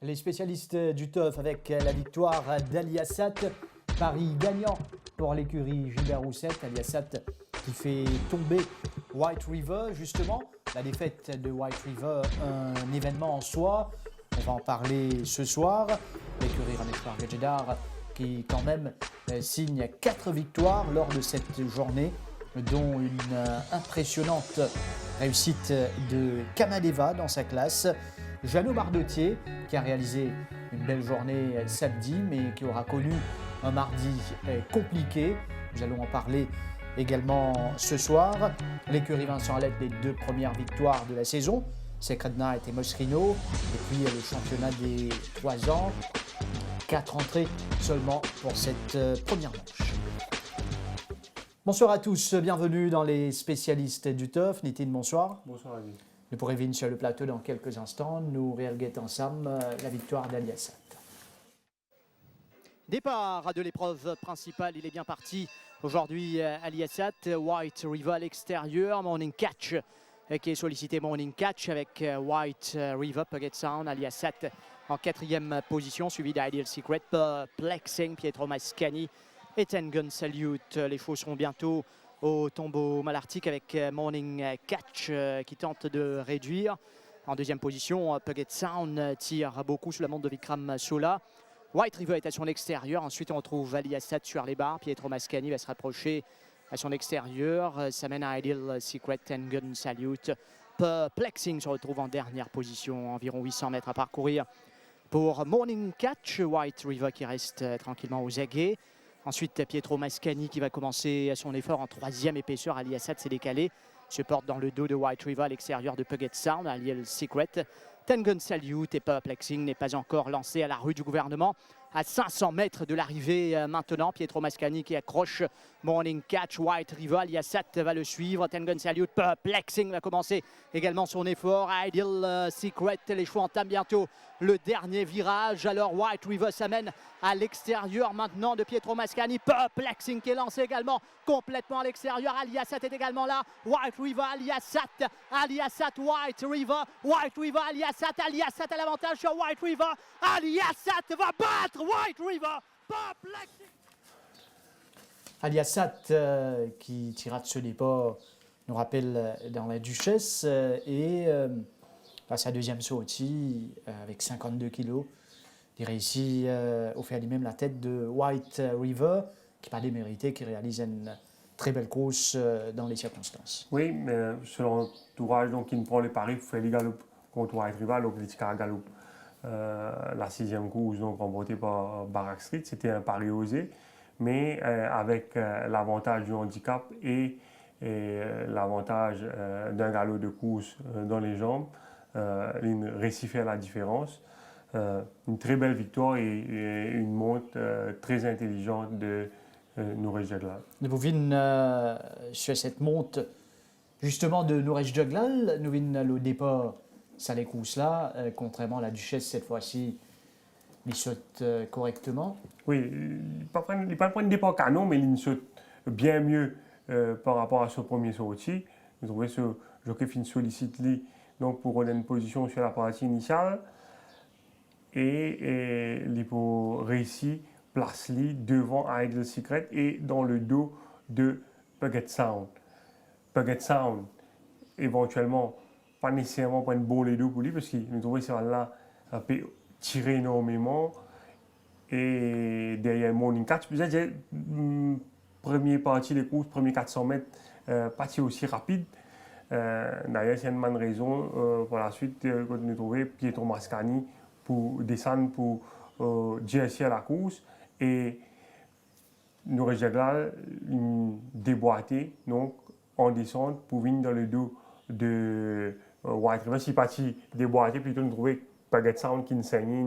Les spécialistes du TOF avec la victoire d'Aliassat. Paris gagnant pour l'écurie Gilbert Roussette. Aliassat qui fait tomber White River, justement. La défaite de White River, un événement en soi. On va en parler ce soir. L'écurie Raneshwar Gadjedar qui quand même signe 4 victoires lors de cette journée, dont une impressionnante réussite de Kamadeva dans sa classe. Jeannot Bardotier qui a réalisé une belle journée samedi, mais qui aura connu un mardi compliqué. Nous allons en parler également ce soir. L'écurie Vincent Alette, les 2 premières victoires de la saison, Sacred Knight et Mosrino. Et puis le championnat des 3 ans, 4 entrées seulement pour cette première manche. Bonsoir à tous, bienvenue dans les spécialistes du TOF. Nitin, bonsoir. Bonsoir David. Nous pourrons venir sur le plateau dans quelques instants. Nous réalguons ensemble la victoire d'Aliassat. Départ de l'épreuve principale, il est bien parti. Aujourd'hui, Aliassat, White River à l'extérieur, Morning Catch qui est sollicité, Morning Catch avec White River, Puget Sound, Aliassat en 4e position, suivi d'Ideal Secret, Plexing, Pietro Mascani et Tengun Salute. Les chevaux seront bientôt au tombeau Malartic avec Morning Catch qui tente de réduire. En 2e position, Puget Sound tire beaucoup sous la montre de Vikram Sola. White River est à son extérieur. Ensuite, on retrouve Aliassat sur les barres. Pietro Mascani va se rapprocher à son extérieur. Ça mène à Ideal Secret, Tengun Salute. Plexing se retrouve en dernière position. Environ 800 mètres à parcourir pour Morning Catch. White River qui reste tranquillement aux aguets. Ensuite, Pietro Mascani qui va commencer son effort en 3e épaisseur. Aliassat s'est décalé, se porte dans le dos de White River à l'extérieur de Puget Sound. Ideal Secret, Tengun Salute et Plexing n'est pas encore lancé à la rue du gouvernement. À 500 mètres de l'arrivée maintenant, Pietro Mascani qui accroche Morning Catch, White River, Aliassat va le suivre, Tengun Salute, Plexing va commencer également son effort, Ideal Secret, les chevaux entament bientôt le dernier virage, alors White River s'amène à l'extérieur maintenant de Pietro Mascani, Plexing qui est lancé également complètement à l'extérieur, Aliassat est également là, White River, Aliassat, White River, Aliassat à l'avantage sur White River, Aliassat va battre White River, Plexing. Aliassat qui tira de ce départ nous rappelle dans la Duchesse et à sa 2e sortie avec 52 kilos, il réussit au fait lui-même la tête de White River qui n'a pas démérité, qui réalise une très belle course dans les circonstances. Oui, mais selon l'entourage qui ne prend les paris pour faire les galops contre White River, donc les Tika Galop. La 6e course donc remportée par Barak Street, c'était un pari osé, mais avec l'avantage du handicap et l'avantage d'un galop de course dans les jambes, il réussit à la différence. Une très belle victoire et une monte très intelligente de Nourej Jaglal. Nous venons sur cette monte justement de Nourej Jaglal, nous venons au départ. Ça les courses là, contrairement à la Duchesse cette fois-ci, il saute correctement. Oui, il n'est pas prendre départ canon, mais il saute bien mieux par rapport à son premier sortie. Vous trouvez ce jockey fin sollicite lui donc pour donner une position sur la partie initiale et il peut réussir place lui devant Ideal Secret et dans le dos de Puget Sound. Puget Sound éventuellement pas nécessairement prendre bon les deux pour lui parce qu'il nous trouvait ça là peut tirer énormément et derrière Morning Catch peut-être première partie des courses, premier 400 mètres pas aussi rapide d'ailleurs c'est une bonne raison pour la suite quand nous trouvait Pietro Mascani pour descendre pour GSC à la course et Nourej Jaglal déboîté donc en descente pour venir dans le dos de White River, si parti déboîté, plutôt nous trouver Puget Sound qui nous saignait,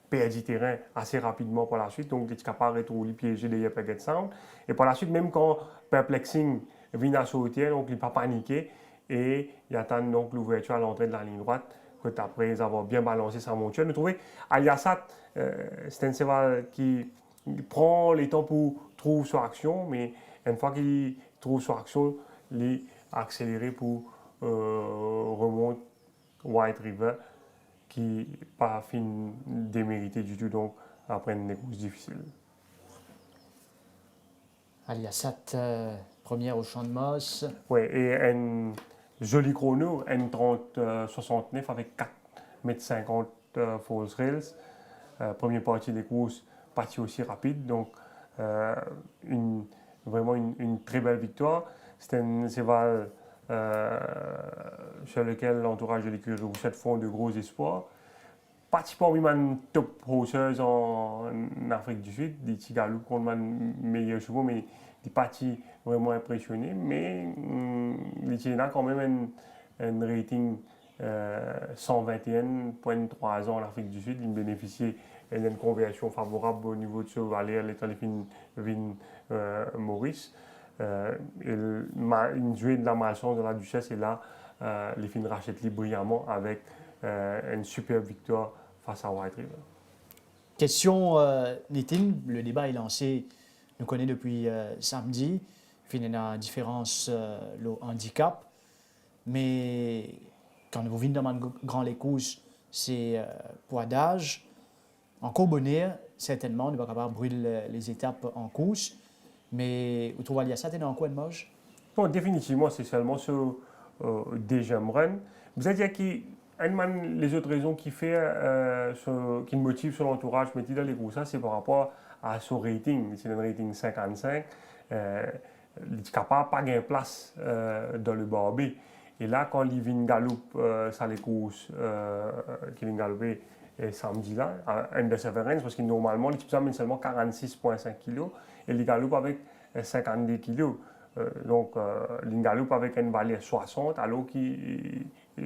perd du terrain assez rapidement par la suite, donc il est capable de retrouver piégé derrière Puget Sound. Et par la suite, même quand Plexing vient à sauter, donc il n'est pas paniqué et il attend donc l'ouverture à l'entrée de la ligne droite, que après avoir bien balancé sa monture. Nous trouvons Aliassat, c'est un cheval qui prend le temps pour trouver son action, mais une fois qu'il trouve son action, il est accéléré pour remonter White River qui pas fin démérité du tout, donc après une course difficile. Aliasat, première au champ de Moss. Oui, et un joli chrono, N30-69 avec 4,50 m falls rails. Première partie des courses, partie aussi rapide, donc vraiment une très belle victoire. C'était un cheval sur lequel l'entourage de l'écurie Roussette font de gros espoirs. Participant parmi les top horsers en Afrique du Sud, des petits galops contre les meilleurs chevaux, mais des parties vraiment impressionnés. Mais les Tchénas quand même un rating 121,3 ans en Afrique du Sud. Ils bénéficient d'une conversion favorable au niveau de ce valet, l'état de Maurice. Une jouée de la malchance de la Duchesse et là, les filles rachètent brillamment avec une superbe victoire face à White River. Question, Nitin, le débat est lancé, nous connaissons depuis samedi, il y a une différence, le handicap, mais quand vous venez dans un grand les courses, c'est poids d'âge. En Corbonnier, certainement, on ne va pas brûler les étapes en course, mais vous trouvez qu'il y a ça dans quoi de moche? Bon, définitivement, c'est seulement sur déjà run. Vous avez dit que les autres raisons qui qui motivent sur l'entourage, mais dans les courses, c'est par rapport à son rating. C'est un rating 55. Il est capable de pas gagner place dans le bar B. Et là, quand il vient galoper sur les courses qu'il vient galoper samedi là, un de Severance, parce que normalement, l'équipe amène seulement 46,5 kg et il galope avec 52 kg. Donc, il galope avec un valet 60, alors que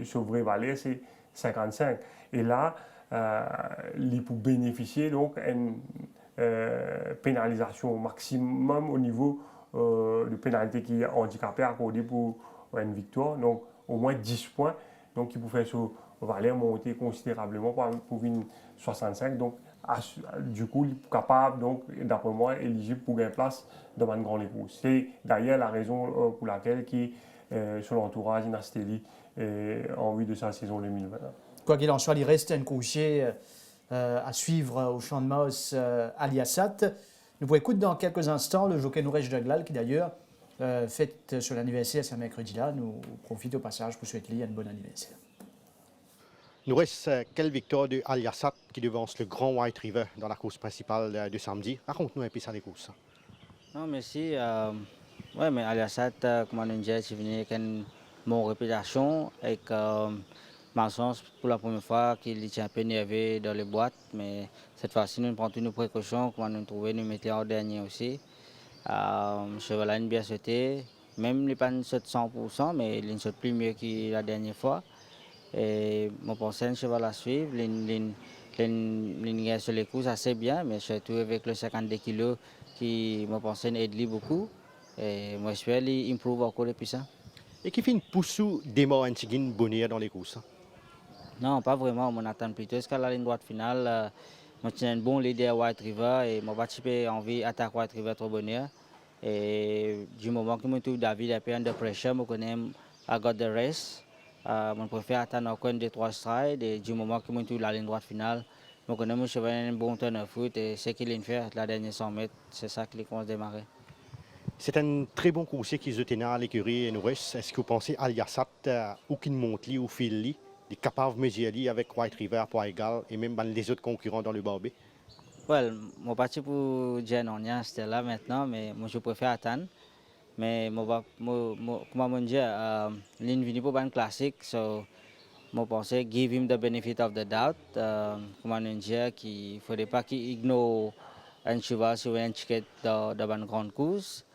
ce vrai valet, c'est 55. Et là, il peut bénéficier donc une pénalisation maximum au niveau de pénalité qui est handicapée accordée pour une victoire. Donc, au moins 10 points. Donc, il peut faire ce valet monter considérablement pour une 65. Donc, du coup, il est capable, donc, d'après moi, éligible pour gagner place dans un grand époux. C'est d'ailleurs la raison pour laquelle sur l'entourage Inastelli en vue de sa saison 2020. Quoi qu'il en soit, il reste un coursier à suivre au champ de Moss Aliasat. Nous pourrons écouter dans quelques instants le jockey Nourej Daglal qui d'ailleurs fête sur l'anniversaire ce mercredi-là. Nous profitons au passage pour souhaiter un bon anniversaire. Nous reste quelle victoire de Aliasat qui devance le Grand White River dans la course principale de samedi. Raconte-nous un peu ça les courses. Non, merci. Ouais, mais Aliasat, comme on dit, c'est venu avec une bonne réputation, avec malchance pour la première fois qu'il était un peu nerveux dans les boîtes, mais cette fois-ci, nous prenons toutes nos précautions, comme nous trouvons, nous mettons en dernier aussi. Cheval a bien sauté, même les pas saute 100%, mais il saute plus mieux que la dernière fois. Et mon pensée, cheval à suivre, il sur les courses assez bien, mais surtout avec le 52 kg qui, mon pensée, aide beaucoup. Et moi, j'espère qu'il improve encore depuis ça. Et qui fait une pousse des morts Antigine bonheur dans les courses? Non, pas vraiment. On attend plutôt jusqu'à la ligne droite finale. Moi, je suis un bon leader à White River et mon participé envie d'attaquer White River trop bonheur. Et du moment que je trouve David un peu under pressure, je connais I got the race. Je préfère attendre encore 2-3 strides et du moment que je trouve la ligne droite finale, je connais mon cheval un bon turn of foot et ce qu'il vient faire la dernière 100 mètres, c'est ça qui commence à démarrer. C'est un très bon coursier qui se tenait à l'écurie Nourej. Est-ce que vous pensez Aliasat ou qu'il monte ou file est capable de mesurer avec White River à poids égal et même les autres concurrents dans le barbé? Well, mon parti pour Gianonia, c'était là maintenant, mais moi je préfère attendre. Mais comme on dit, l'une vient pour un classique, so je pense give him the benefit of the doubt. Comme on dit, qu'il ne faudrait pas qu'il ignore un cheval sur un ticket dans une grande course.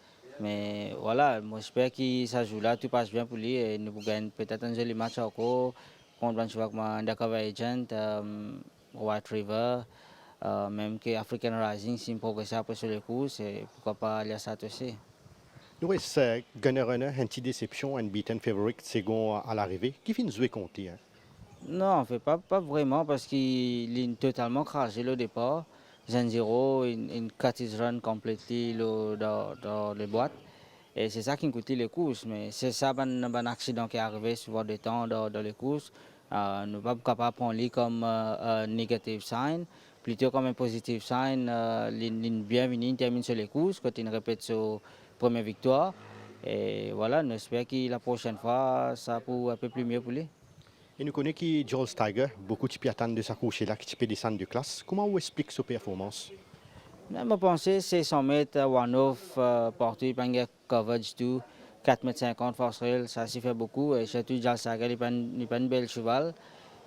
Mais voilà, moi j'espère que ça joue là, tout passe bien pour lui et nous gagnons peut-être un joli match encore contre un cheval comme Undercover Agent, White River, même que African Rising, s'il progresse après sur les courses, et pourquoi pas Aliasat aussi. Nous Gunner Runner, une petite déception, un beaten favorite second à l'arrivée. Qui finit jouer compter? Non, en fait, pas vraiment parce qu'il est totalement crashé le départ. 0 une cut his run complètement dans les boîtes. Et c'est ça qui me coûte les courses. Mais c'est ça, un accident qui est arrivé souvent de temps dans les courses. Nous ne sommes pas capables de prendre lui comme un negative sign, plutôt comme un positive sign. Bienvenue, il termine sur les courses, quand il répète sur première victoire. Et voilà, nous espérons que la prochaine fois, ça pourra un peu plus mieux pour lui. Et nous connaissons que Joel Steiger, beaucoup de attendent de sa course là, qui peut descendre de classe. Comment vous expliquez sa performance? Je pense que c'est 100 mètres, one-off, partout, il n'y a pas de coverage tout. 4,50 m force rail, ça s'y fait beaucoup. Et surtout, Joel Steiger, il n'est pas un bel cheval.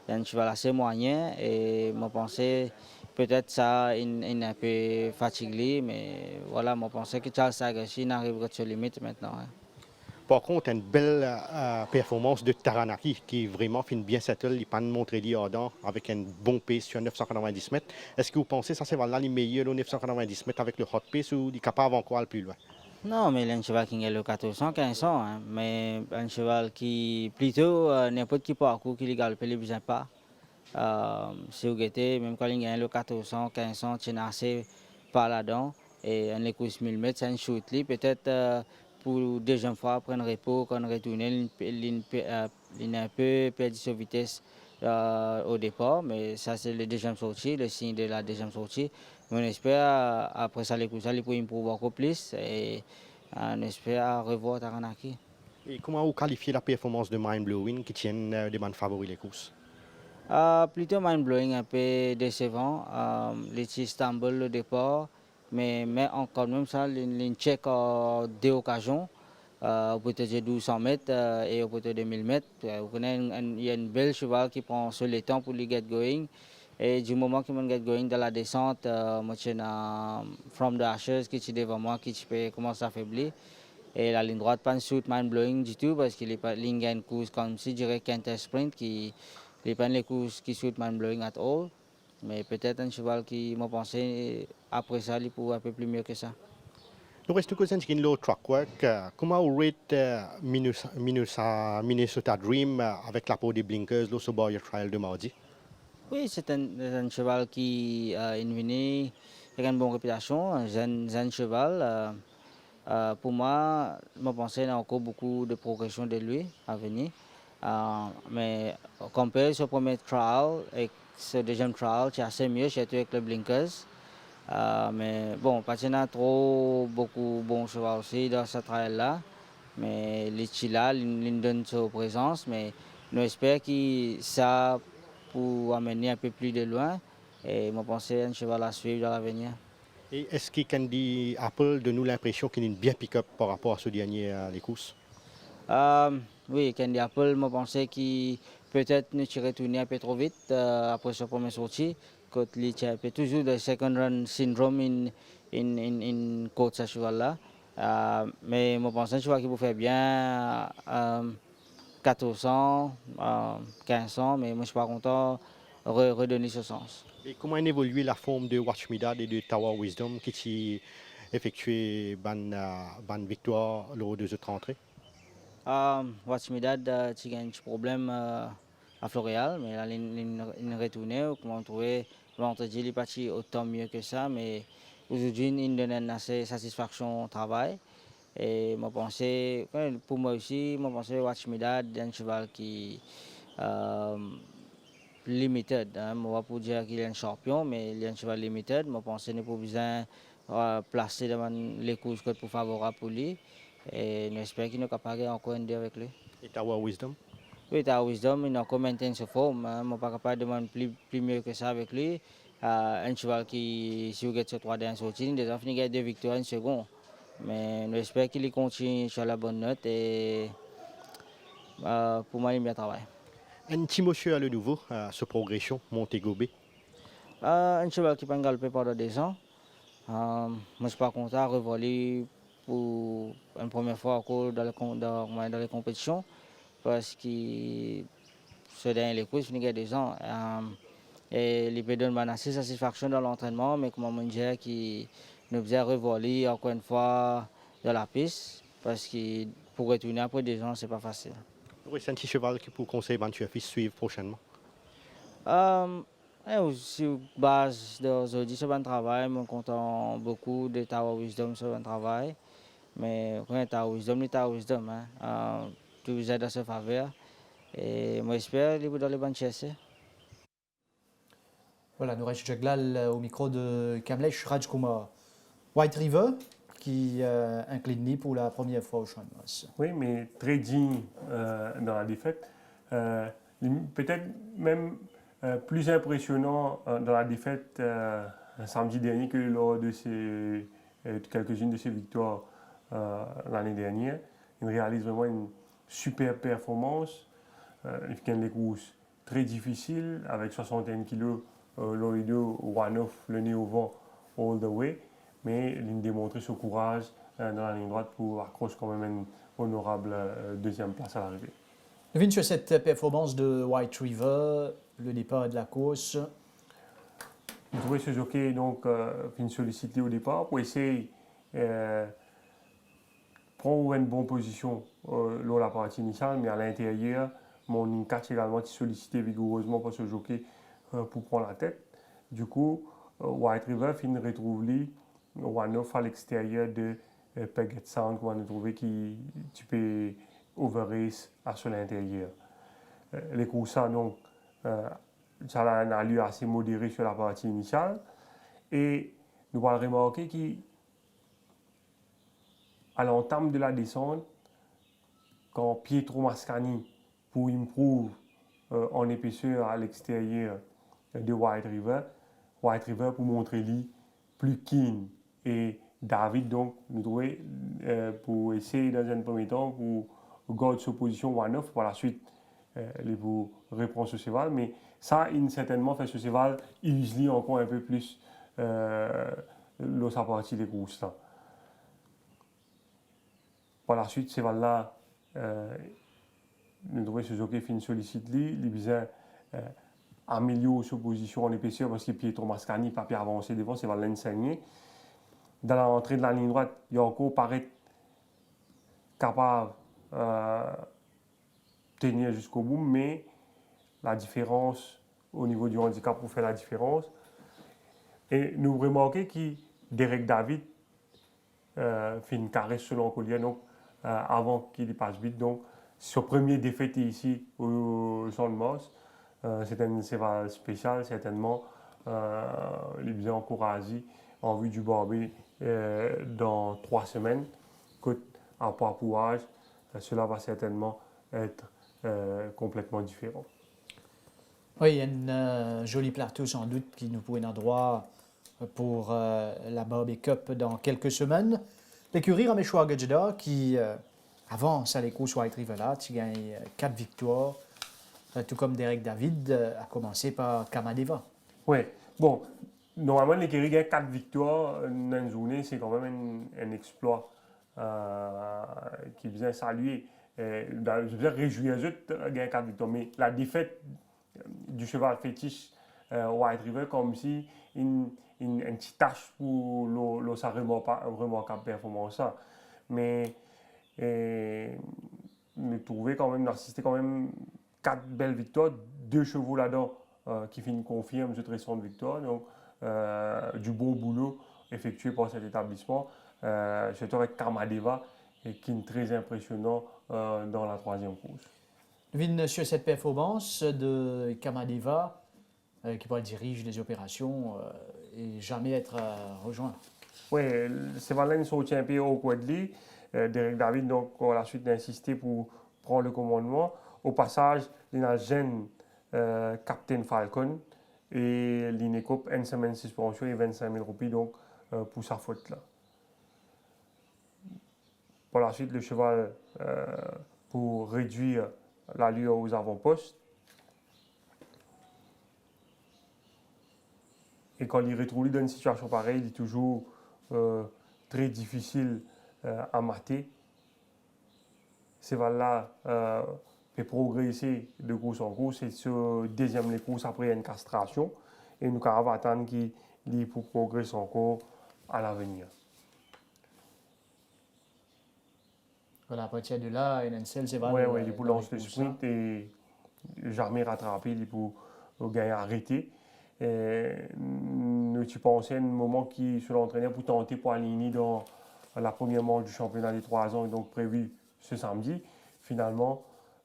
Il a un cheval assez moyen. Et je pense que peut-être ça, il est un peu fatigué. Mais voilà, je pense que Joel Steiger, il arrive sur limite maintenant. Hein. Par contre, une belle performance de Taranaki qui vraiment fait bien settle, il peut montrer l'Ardent avec un bon pace sur 990 mètres. Est-ce que vous pensez que ça c'est vraiment le meilleur au 990 mètres avec le hot pace ou il est capable encore aller plus loin? Non, mais il a un cheval qui est le 1400, 1500, hein, mais un cheval qui, plutôt, n'importe qui parcours qui galope, il ne besoin pas. Si vous regardez, même quand il gagne le 1400, 1500, il est assez par là-dedans. Et on les course 1000 mètres, c'est un shoot. Peut-être pour la deuxième fois, après un repos, quand on retourne, il a un peu perdu sa vitesse au départ, mais ça c'est le deuxième sortie, le signe de la deuxième sortie. Mais on espère, après ça, les courses, il peut improver encore plus et on espère revoir Taranaki. Et comment vous qualifiez la performance de Mind Blowing qui tient des bandes favoris les courses? Plutôt mind-blowing, un peu décevant. Les Istanbul au départ, mais encore même ça, les check deux occasions, au poteau de 1200 mètres et au poteau de 1000 mètres. Vous connaissez, il y a une belle cheval qui prend sur le temps pour les get going. Et du moment qu'il get going dans la descente, moi j'ai From the Ashes qui est devant moi, qui commence à affaiblir. Et la ligne droite, pas une shoot mind-blowing du tout parce qu'il est pas ligne une course comme si je dirais qu'un sprint qui n'est pas les courses qui shoot mind-blowing at all. Mais peut-être un cheval qui m'a pensé après ça, il pourrait un peu plus mieux que ça. Nous restons que c'est le track work. Comment vous rate Minnesota Dream avec la peau des blinkers, le Subaru Trial de mardi? Oui, c'est un cheval qui est venu avec une bonne réputation, un jeune cheval. Pour moi, je pense qu'il y a encore beaucoup de progression de lui à venir. Mais comparé au premier trial et ce deuxième trial, c'est assez mieux, surtout avec les blinkers. Mais bon, parce qu'il y a beaucoup de bons chevaux aussi dans ce trial-là. Mais les Chila, ils donnent sa présence. Mais nous espérons que ça pour amener un peu plus de loin. Et je pense que c'est un cheval à suivre dans l'avenir. Et est-ce qu'il Candy Apple de nous l'impression qu'il est bien pick-up par rapport à ce dernier les courses? Oui, Candy Apple, je pensais qu'il peut-être ne tirait tourner un peu trop vite après sa première sortie. Quand il y a toujours le second run syndrome in coach à cheval-là. Mais je pense que cheval qui peut faire bien 1400, 1500, mais moi je suis pas content de redonner ce sens. Et comment a évolué la forme de Watch Me Dad et de Tower Wisdom qui a effectué ban victoire lors de cette rentrée? Watch Me Dad, il a un petit problème à Floréal, mais là, il est retourné. Comment trouver vendredi, il est parti autant mieux que ça, mais aujourd'hui, il donne assez satisfaction au travail. Et je pensais, pour moi aussi, je pensais Watch Me Dad, un cheval qui limited. Hein. Je ne vais pas dire qu'il est un champion, mais il est un cheval limited. Je pense qu'il n'est pas besoin de placer devant les courses pour favorable pour lui. Et j'espère qu'il est capable encore un deux avec lui. Et Tower Wisdom? Oui, Tower Wisdom, il a encore maintenu sa forme. Je ne suis pas capable de demander plus mieux que ça avec lui. Un cheval qui, si vous gagnez ce 3 dernières sorties, il a déjà fini avec 2 victoires en second. Mais j'espère qu'il continue sur la bonne note et pour moi, il bien travaillé. Un petit monsieur à le nouveau, ce progression, Montego Bay. Un cheval qui peut galoper pendant 2 ans. Moi, je suis pas content de revoler pour une première fois encore dans les compétitions parce que ce dernier courses, il y a 2 ans. Et il peut donner assez de satisfaction dans l'entraînement, mais comme on dit, qui nous faisait revoler encore une fois dans la piste parce que pour retourner après 2 ans, c'est pas facile. Oui, c'est un petit cheval qui pour conseiller Bantu Fils suivre prochainement. Sur base d'aujourd'hui, c'est un travail. Je suis content beaucoup de Tower Wisdom sur un travail. Mais quand Tower Wisdom, c'est Tower Wisdom. Tout vous aide à se faveur. Et moi, j'espère qu'il va dans les bonnes chaises. Voilà, Nouresh Jaglal au micro de Kamlesh Rajkumar. White River qui incline pour la première fois au Champ de Mars. Oui, mais très digne dans la défaite. Peut-être même plus impressionnant dans la défaite samedi dernier que lors de quelques-unes de ses victoires l'année dernière. Il réalise vraiment une super performance. Il gagne les courses très difficiles avec 61 kg Lorido, one-off, le nez au vent, all the way. Mais il démontre ce courage dans la ligne droite pour accrocher quand même une honorable deuxième place à l'arrivée. Vin sur cette performance de White River, le départ de la course. Vous trouvez ce jockey donc fin sollicité au départ pour essayer de prendre une bonne position lors de la partie initiale, mais à l'intérieur, mon catch également qui sollicité vigoureusement pour ce jockey pour prendre la tête. Du coup, White River fin retrouve lui one-off à l'extérieur de Puget Sound qu'on va trouver qui tu peux over-race sur l'intérieur. Les courses donc ça a une allure assez modérée sur la partie initiale et nous allons remarquer qu'à l'entame de la descente, quand Pietro Mascagni pour improve en épaisseur à l'extérieur de White River pour montrer lui plus keen et David donc nous trouvait pour essayer dans un premier temps pour garder sa position one-off par la suite les pour reprendre ce cheval mais ça il certainement fait ce cheval usually encore un peu plus dans sa partie des courses là. Par la suite ce cheval là nous trouvons ce jockey fin sollicite lui il besoin améliorer sa position en épaisseur parce que Pietro Mascagni pas pu avancer devant ce cheval l'enseigner. Dans l'entrée de la ligne droite, il y a encore paraît capable de tenir jusqu'au bout, mais la différence au niveau du handicap pour faire la différence. Et nous remarquons que Derek David fait une caresse sur l'encollier donc avant qu'il passe vite. Donc, son premier défaite ici au Champ de Mars, c'est un cheval spécial, certainement. Il est bien encouragé en vue du Barbie dans 3 semaines. Côte à Papouage, cela va certainement être complètement différent. Oui, il y a une jolie plateau sans doute qui nous pourrait être droit pour la Barbie Cup dans quelques semaines. L'écurie Rameshwar Gajda qui avance à les courses White River là, qui gagne 4 victoires, tout comme Derek David, a commencé par Kamadeva. Oui, bon, normalement l'écurie gagne 4 victoires dans une journée, c'est quand même un exploit qui vient saluer. Je veux réjouir les autres gagner 4 victoires, mais la défaite du cheval fétiche White River comme si une petite tâche pour sa remarquable performance. Mais nous trouvons quand même, d'assister quand même 4 belles victoires, 2 chevaux là-dedans qui confirment cette récente victoire. Donc, du bon boulot effectué par cet établissement, surtout avec Kamadeva, qui est très impressionnant dans la 3e course. Vin sur cette performance de Kamadeva, qui dirige les opérations et jamais être rejoint. Oui, c'est Valène sont champion au Quadli. Derek David donc à la suite d'insister pour prendre le commandement. Au passage, il y a jeune Captain Falcon et l'Inecop une semaine de suspension et 25 000 roupies donc pour sa faute là. Par la suite, le cheval pour réduire l'allure aux avant-postes. Et quand il retrouve dans une situation pareille, il est toujours très difficile à mater. Ce cheval-là peut progresser de course en course et ce deuxième les courses après une castration. Et nous avons attendre qu'il pour progresser encore à l'avenir. Voilà, à partir de là, NNCL, c'est vrai. Oui, il pour lancer le sprint et jamais rattraper, il pour gagner arrêter. Nous pensons à un moment qui sur l'entraîneur pour tenter pour aligner dans la première manche du championnat des 3 ans, donc prévu ce samedi. Finalement,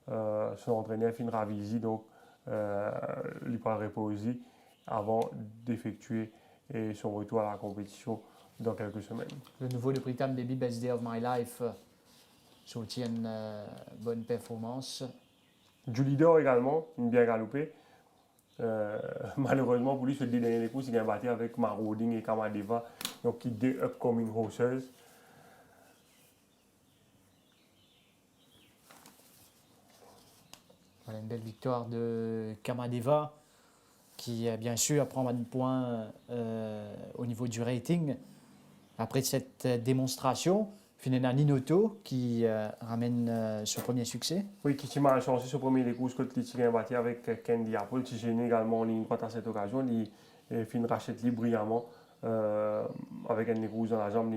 son entraîneur fin ravisi, donc il pourra reposer avant d'effectuer son retour à la compétition dans quelques semaines. Le nouveau de Pritam Baby Best Day of My Life soutient une bonne performance. Julidor également, une bien galopée. Malheureusement pour lui, ce dernier courses, il a battu avec Marauding et Kamadeva, donc qui deux upcoming horses. Voilà une belle victoire de Kamadeva qui bien sûr prend un point au niveau du rating. Après cette démonstration, finalement Ninoto qui ramène ce premier succès. Oui, qui m'a chancé ce premier des courses contre il a battu avec Candy Apple, qui gêné également en ligne droite à cette occasion. Il fait une rachète libre brillamment avec un des courses dans la jambe.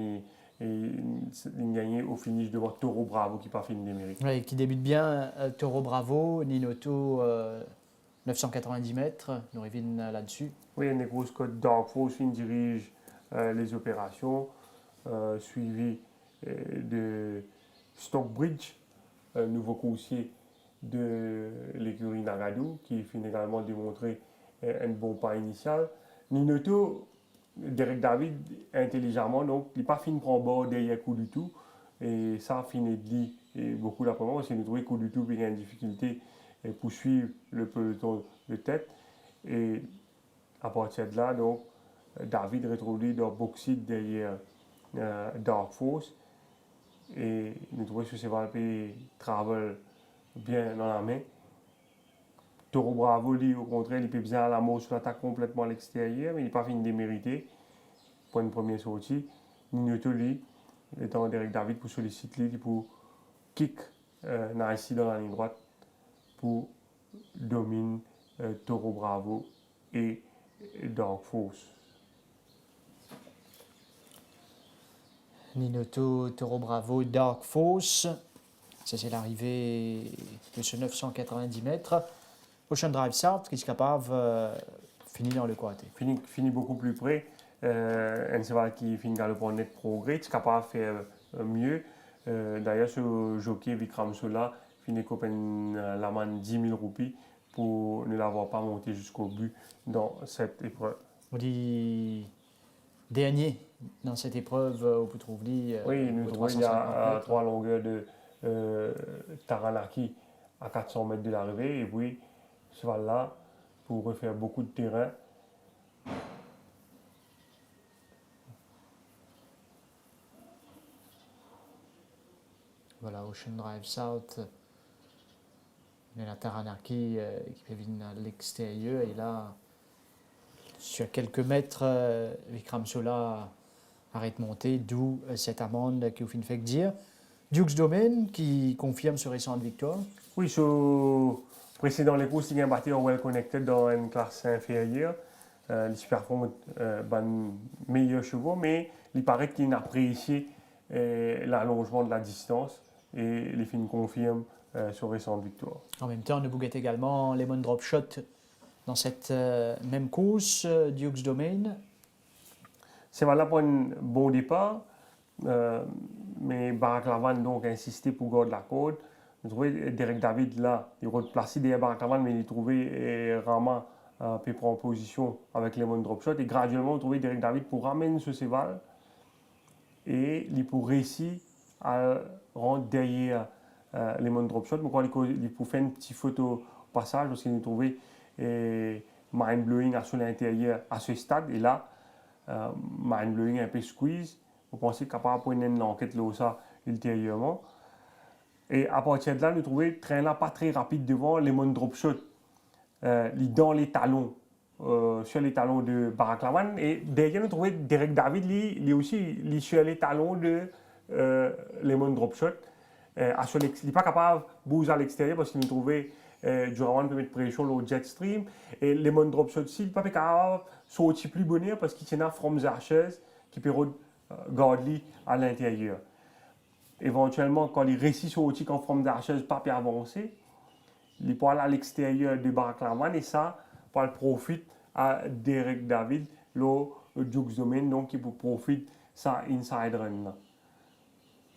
Il gagné au finish devant Toro Bravo qui n'a pas fini des mérites. Oui, qui débute bien, Toro Bravo, Ninoto 990 mètres, nous reviennent là-dessus. Oui, un des courses côte Dark Force dirige les opérations, suivi de Stockbridge, un nouveau coursier de l'écurie Nagadou, qui finit également démontrer un bon pas initial. Ninoto, Derek David, intelligemment, donc il n'est pas fini de prendre bord derrière coup du tout. Et ça finit de lui et beaucoup d'après-midi, parce qu'il nous trouvé coup du tout, il y a une difficulté pour suivre le peloton de tête. Et à partir de là, donc, David retrouve lui dans Bauxite derrière Dark Force. Et nous trouvons que ce Valpé travaille bien dans la main. Toro Bravo, lui, au contraire, il peut bien à la mort sur l'attaque complètement à l'extérieur, mais il n'est pas fini de mériter pour une première sortie. Ninoto, lui, étant Derek David pour solliciter lui pour kick ici dans la ligne droite pour dominer Toro Bravo et Dark Force. Ninoto, Toro Bravo, Dark Force. Ça, c'est l'arrivée de ce 990 mètres. Ocean Drive South, qui est capable finit dans le côté. Finit beaucoup plus près. Un cheval qui finit dans le net progrès, est capable de faire mieux. D'ailleurs, ce jockey Vikram Sola finit comme la manne 10 000 roupies pour ne l'avoir pas monté jusqu'au but dans cette épreuve. On dit dernier dans cette épreuve au Poutrouvli. Oui, nous trouvons il y a 3 longueurs de Taranaki à 400 mètres de l'arrivée. Et puis, ce cheval-là, pour refaire beaucoup de terrain, voilà, Ocean Drive South. Mais la Taranaki qui peut venir à l'extérieur. Et là, sur quelques mètres, Vikram Sola arrête de monter, d'où cette amende qui vous fait dire. Duke's Domain qui confirme ce récente victoire. oui, sur précédent les courses, il a battu en well connected dans une classe inférieure. Les super compte meilleurs chevaux, mais il paraît qu'il a apprécié l'allongement de la distance et les films confirment sur récente victoire. En même temps, on nous guette également Lemon Drop Shot dans cette même course, Duke's Domain. C'est voilà pour un bon départ, mais Barack Lavan donc a insisté pour garder la côte. Vous trouvez Derek David là, il est placé derrière Barack Lavan, mais il est trouvé Rama peut prendre position avec Lemon Drop Shot et graduellement vous trouvez Derek David pour ramener ce cheval et il pour réussir à rentrer derrière Lemon Drop Shot. Mais quand il pour faire une petite photo au passage parce qu'il est trouvé mind blowing à son intérieur à ce stade et là mind blowing un peu squeeze. Vous pensez capable de une enquête là ça ultérieurement. Et à partir de là, nous trouvons le train là pas très rapide devant Lemon Drop Shot. Dans les talons, sur les talons de Barack Lavan. Et derrière, nous trouvons Derek David, lui aussi, sur les talons de Lemon Drop Shot. Il n'est pas capable de bouger à l'extérieur parce qu'il nous trouvait Durawan peut mettre pression au jet stream. Et Lemon Drop Shot, il n'est pas capable de sortir plus bonheur parce qu'il tient à From the Ashes qui peut garder à l'intérieur. Éventuellement, quand il réussit sur outil quand From the Ashes pas peut avancer, il peut aller à l'extérieur de Barack Lavan et ça, pour le profit à Derek David, le Duke's Domain, donc il profite ça inside run là.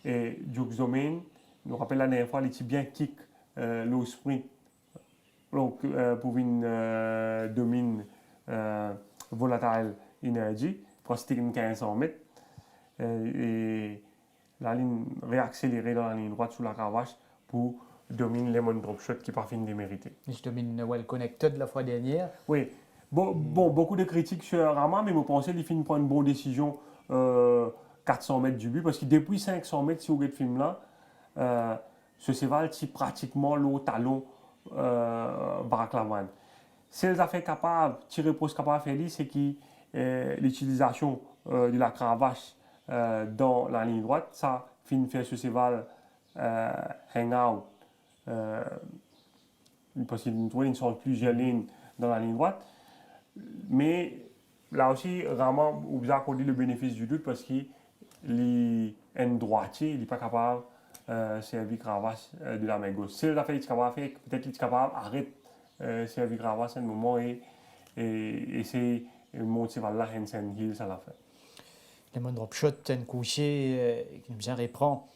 Et Duke's Domain, nous rappelle la dernière fois, il était bien kick le sprint. Donc, pour une domine volatile energy, pour stick 1500 mètres. Et la ligne réaccélérée dans la ligne droite sous la cravache pour dominer lemon drop shot qui parfait démérité. Je domine well connected la fois dernière. Oui, bon, beaucoup de critiques sur Rama, mais je pense qu'il finit prendre une bonne décision 400 mètres du but, parce que depuis 500 mètres, si vous regardez le film là, ce cheval tire pratiquement l'eau talon Barack Lavan. Ce qu'ils ont fait capable, tirer pour ce capable de faire, c'est que l'utilisation de la cravache dans la ligne droite, ça finit faire ce cheval hang out. Parce qu'il trouve une sorte plusieurs lignes dans la ligne droite. Mais là aussi, vraiment, vous avez accordé le bénéfice du doute parce qu'il est un droitier, il n'est pas capable de servir cravache de la main gauche. S'il a fait ce qu'il a fait, peut-être qu'il est capable d'arrêter servir cravache à un moment et essayer de monter vers la Hansen Hill, ça l'a fait. Lemon drop shot, un couché qui nous bien reprend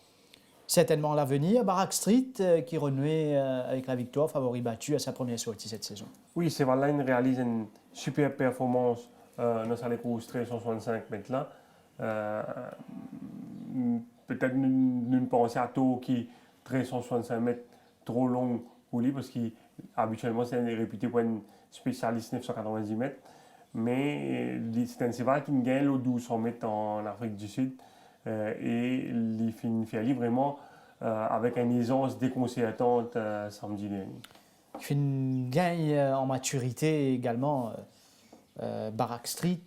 certainement l'avenir. Barack Street qui renouait avec la victoire, favori battu à sa première sortie cette saison. Oui, c'est vrai, il réalise une super performance dans sa course 365 mètres là. Peut-être nous pensons à tout qui 365 mètres trop long pour lui parce qu'habituellement c'est réputé pour un spécialiste 990 mètres. Mais c'est un cheval qui gagne les 1200 mètres en Afrique du Sud et il fait vraiment avec une aisance déconcertante samedi dernier. Il fait une gagne en maturité également. Barack Street,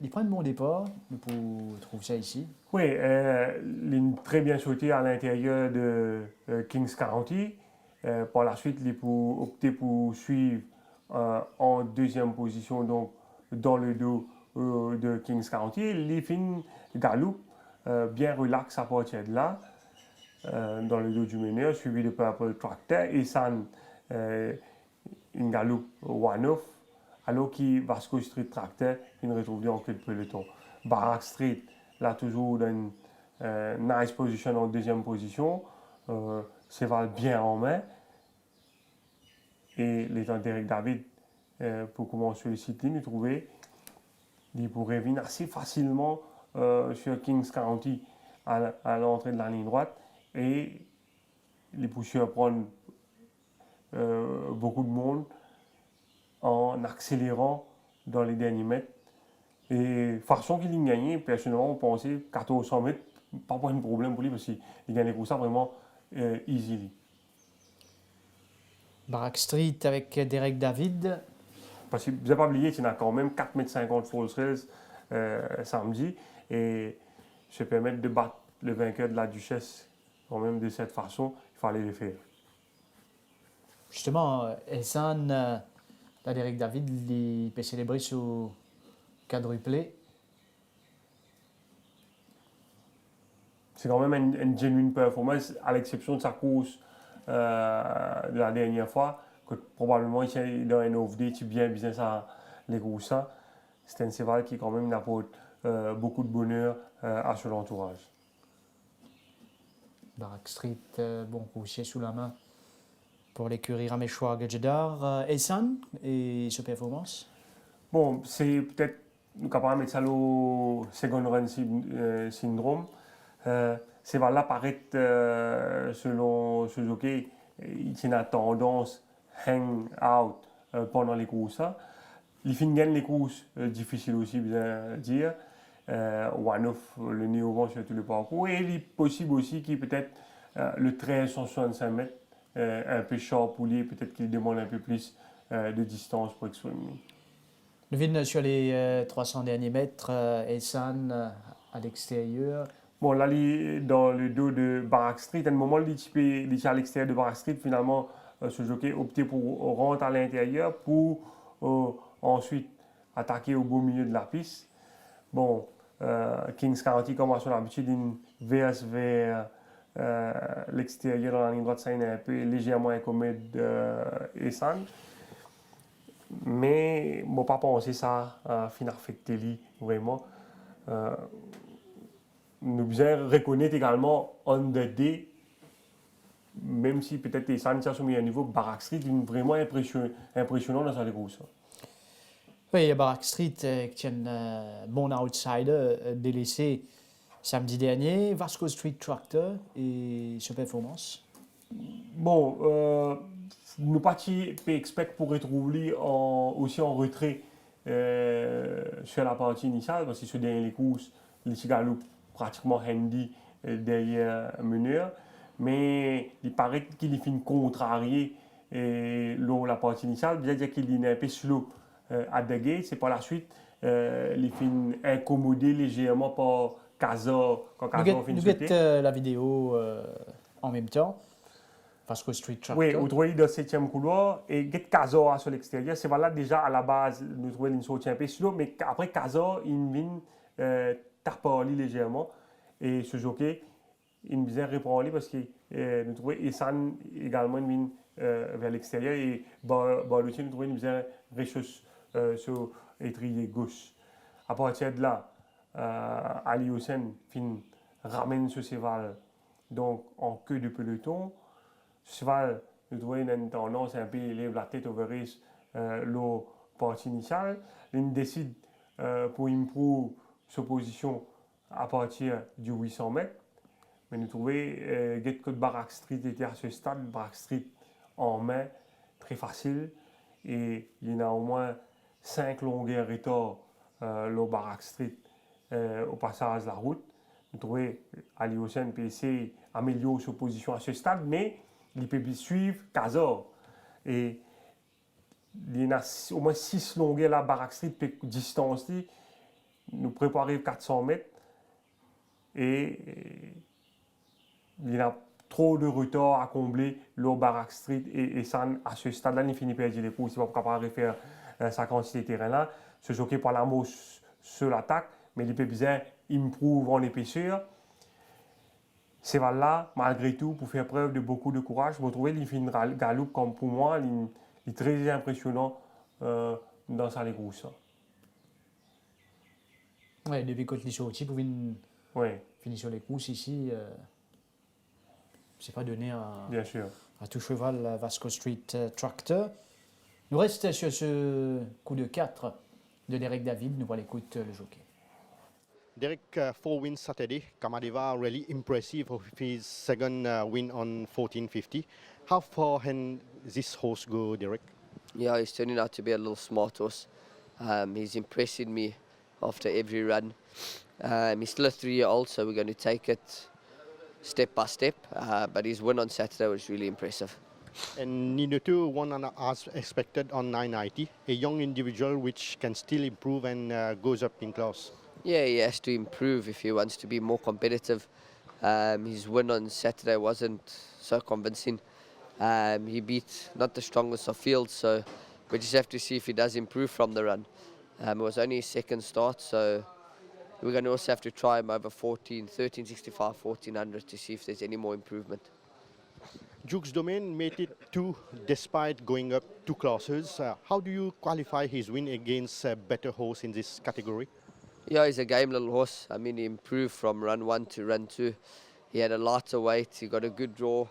il prend un bon départ, on trouve ça ici. Oui, il est très bien sauté à l'intérieur de Kings County. Par la suite, il a opté pour suivre en deuxième position donc, dans le dos de Kings County. Il fait une galop bien relax à partir de là, dans le dos du meneur, suivi de Purple Tractor et San, une galop one-off. Alors que Vasco Street Tractor, il retrouve en queue de peloton. Barack Street, là toujours dans une nice position en deuxième position. Cheval bien en main. Et les temps d'Eric David, pour commencer le site, nous trouver, il pourrait venir assez facilement sur Kings County à l'entrée de la ligne droite. Et il peut surprendre beaucoup de monde en accélérant dans les derniers mètres. Et façon qu'il a gagné, personnellement, on pensait 1400 mètres, pas pour un problème pour lui parce qu'il gagnait pour ça vraiment easily. Barack Street avec Derek David. Parce que vous n'avez pas oublié qu'il y a quand même 4,50 m false race samedi et se permettre de battre le vainqueur de la Duchesse quand même de cette façon, il fallait le faire. Justement, Elsan, Derek David, il peut célébrer sur quadruplé. C'est quand même une genuine performance, à l'exception de sa course de la dernière fois, que probablement il est dans un off-day, il bien business à les courses. C'est un cheval qui quand même apporte beaucoup de bonheur à son entourage. Barack Street, bon coursier sous la main pour l'écurie Raméchois Gadjedar. Elsan et sa performance? Bon, c'est peut-être nous capables de mettre ça au second run syndrome. Ces là paraît selon ce jockey, il tient la tendance hang out pendant les courses. Il finit gagne les courses difficiles aussi, bien dire. One-off, le nez au vent sur tout le parcours. Et il est possible aussi qu'il peut-être le 1365 mètres, un peu short pour lui, peut-être qu'il demande un peu plus de distance pour exprimer. Le vide sur les 300 derniers mètres, Elsan à l'extérieur. Bon, là, dans le dos de Barack Street, à un moment, il est à l'extérieur de Barack Street. Finalement, ce jockey opté pour rentrer à l'intérieur pour ensuite attaquer au beau milieu de la piste. Bon, Kings County, comme à son habitude, une verse vers l'extérieur dans la ligne droite, ça est un peu légèrement incommode Elsan. Mais je ne pas penser ça finir affecter lui vraiment. Nous devons reconnaître également on the day même si peut-être les Sands sont mis à un niveau, Barak Street est vraiment impressionnant dans sa course. Oui, il y a Barak Street qui tient un bon outsider délaissé samedi dernier, Vasco Street Tractor et sa performance. Bon, nous partis expect pour retrouver aussi en retrait sur la partie initiale, parce que sur les courses, les Cigalo pratiquement handy derrière meneur, mais il paraît qu'il finit contrarié la partie initiale, bien qu'il est un peu slow à dégager, c'est par la suite il finit incommodé légèrement par Kaza quand Kaza finit sauter. Nous avons la vidéo en même temps. Vasco Street Tractor. Oui, vous trouvez dans le 7e couloir et get Kaza sur l'extérieur. C'est voilà déjà à la base, nous trouvons une sortie un peu slow, mais après Kaza, il vient tarpali légèrement. Et ce jockey, il vient répondre parce que nous trouvons Essan également il vient vers l'extérieur et Balucci, nous trouvons une vient richesse sur l'étrier gauche. À partir de là, Ali Hussein ramène ce cheval donc en queue de peloton. Cheval, nous trouvons une tendance un peu élève la tête au verre la partie initiale. Il décide pour improve sa position à partir du 800 mètres. Mais nous trouvons que Barak Street était à ce stade, Barak Street en main, très facile. Et il y a au moins 5 longueurs retard le Barak Street au passage de la route. Nous trouvons Ali Hussein PC améliore sa position à ce stade, mais il peut suivre Kaza. Et il y a au moins 6 longueurs là, Barak Street peut distancer, nous préparer 400 mètres. Et il y a trop de retard à combler le Barak Street et ça, à ce stade-là, il finit par perdre les courses. Il ne va pas capable de faire sa quantité de terrain-là. Se choquer par la mousse sur l'attaque, mais il peut bien improve en épaisseur. C'est là, malgré tout, pour faire preuve de beaucoup de courage. Je me trouvais qu'il fait une galope comme pour moi, il est très impressionnant dans sa course. Oui, depuis que les sorties pour finir sur les courses ici, c'est pas donné Bien sûr. À tout cheval Vasco Street Tractor. Nous restons sur ce coup de 4 de Derek David. Nous allons écouter le jockey. Derek, 4 wins Saturday. Kamadeva really impressive of his second win on 1450. How far can this horse go, Derek? Yeah, he's turning out to be a little smart horse. He's impressing me after every run. He's still a 3-year-old, so we're going to take it step by step. But his win on Saturday was really impressive. And Ninutu won as expected on 990, a young individual which can still improve and goes up in class. Yeah, he has to improve if he wants to be more competitive. His win on Saturday wasn't so convincing. He beat not the strongest of fields, so we just have to see if he does improve from the run. It was only his second start, so we're going to also have to try him over 1365, 1400 to see if there's any more improvement. Duke's Domain made it 2 despite going up 2 classes. How do you qualify his win against a better horse in this category? Yeah, he's a game little horse. I mean, he improved from run 1 to run 2. He had a lighter weight, he got a good draw.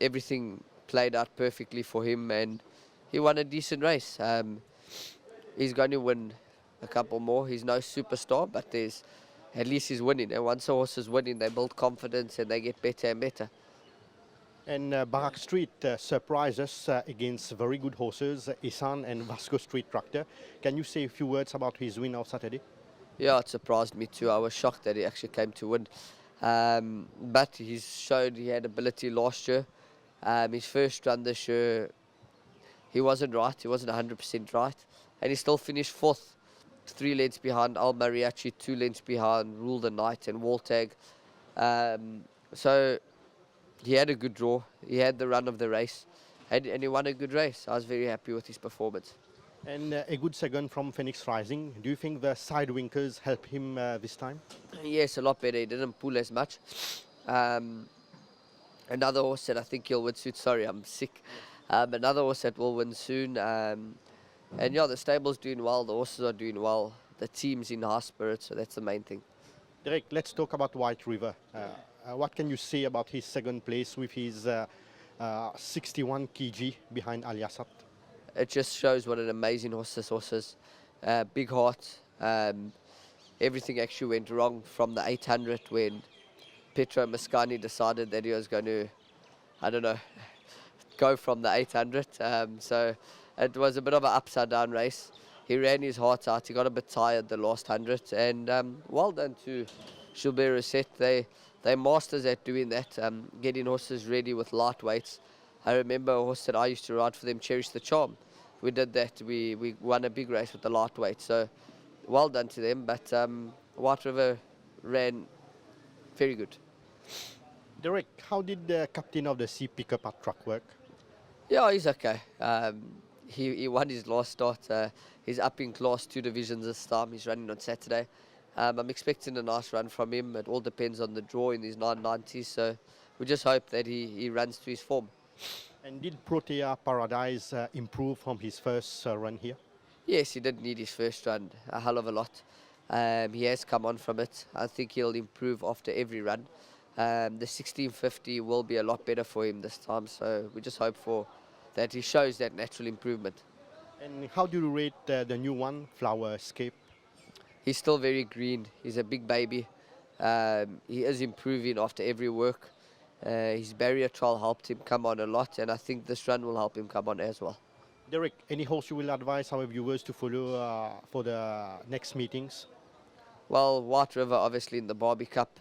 Everything played out perfectly for him and he won a decent race. He's going to win a couple more. He's no superstar, but at least he's winning. And once a horse is winning, they build confidence and they get better and better. And Barak Street surprised us against very good horses, Isan and Vasco Street Tractor. Can you say a few words about his win of Saturday? Yeah, it surprised me too. I was shocked that he actually came to win. But he's showed he had ability last year. His first run this year, he wasn't right. He wasn't 100% right. And he still finished 4th, 3 lengths behind Al Mariachi, 2 lengths behind Rule the Night and Waltag. So he had a good draw. He had the run of the race. And he won a good race. I was very happy with his performance. And a good second from Phoenix Rising. Do you think the side winkers help him this time? Yes, a lot better. He didn't pull as much. Another horse that I think he'll win soon. Sorry, I'm sick. Another horse that will win soon. And yeah, the stable's doing well. The horses are doing well. The team's in high spirits, so that's the main thing. Derek, let's talk about White River. What can you say about his second place with his 61 kg behind Al Yassat? It just shows what an amazing horse this horse is. Big heart. Everything actually went wrong from the 800 when Petro Mascani decided that he was going to, I don't know, go from the 800. So it was a bit of an upside down race. He ran his heart out. He got a bit tired the last 100. And well done to Gilbert Rosset. They're masters at doing that, getting horses ready with lightweights. I remember a horse that I used to ride for them, Cherish the Charm. We did that. We won a big race with the lightweight. So well done to them. But White River ran very good. Derek, how did the captain of the sea pick up at track work? Yeah, he's okay. He won his last start. He's up in class 2 divisions this time. He's running on Saturday. I'm expecting a nice run from him. It all depends on the draw in these 990s. So we just hope that he runs to his form. And did Protea Paradise improve from his first run here? Yes, he did need his first run a hell of a lot. He has come on from it. I think he'll improve after every run. The 1650 will be a lot better for him this time. So we just hope for that he shows that natural improvement. And how do you rate the new one, Flower Escape? He's still very green. He's a big baby. He is improving after every work. His barrier trial helped him come on a lot, and I think this run will help him come on as well. Derek, any horse you will advise our viewers to follow for the next meetings? Well, White River obviously in the Barbie Cup.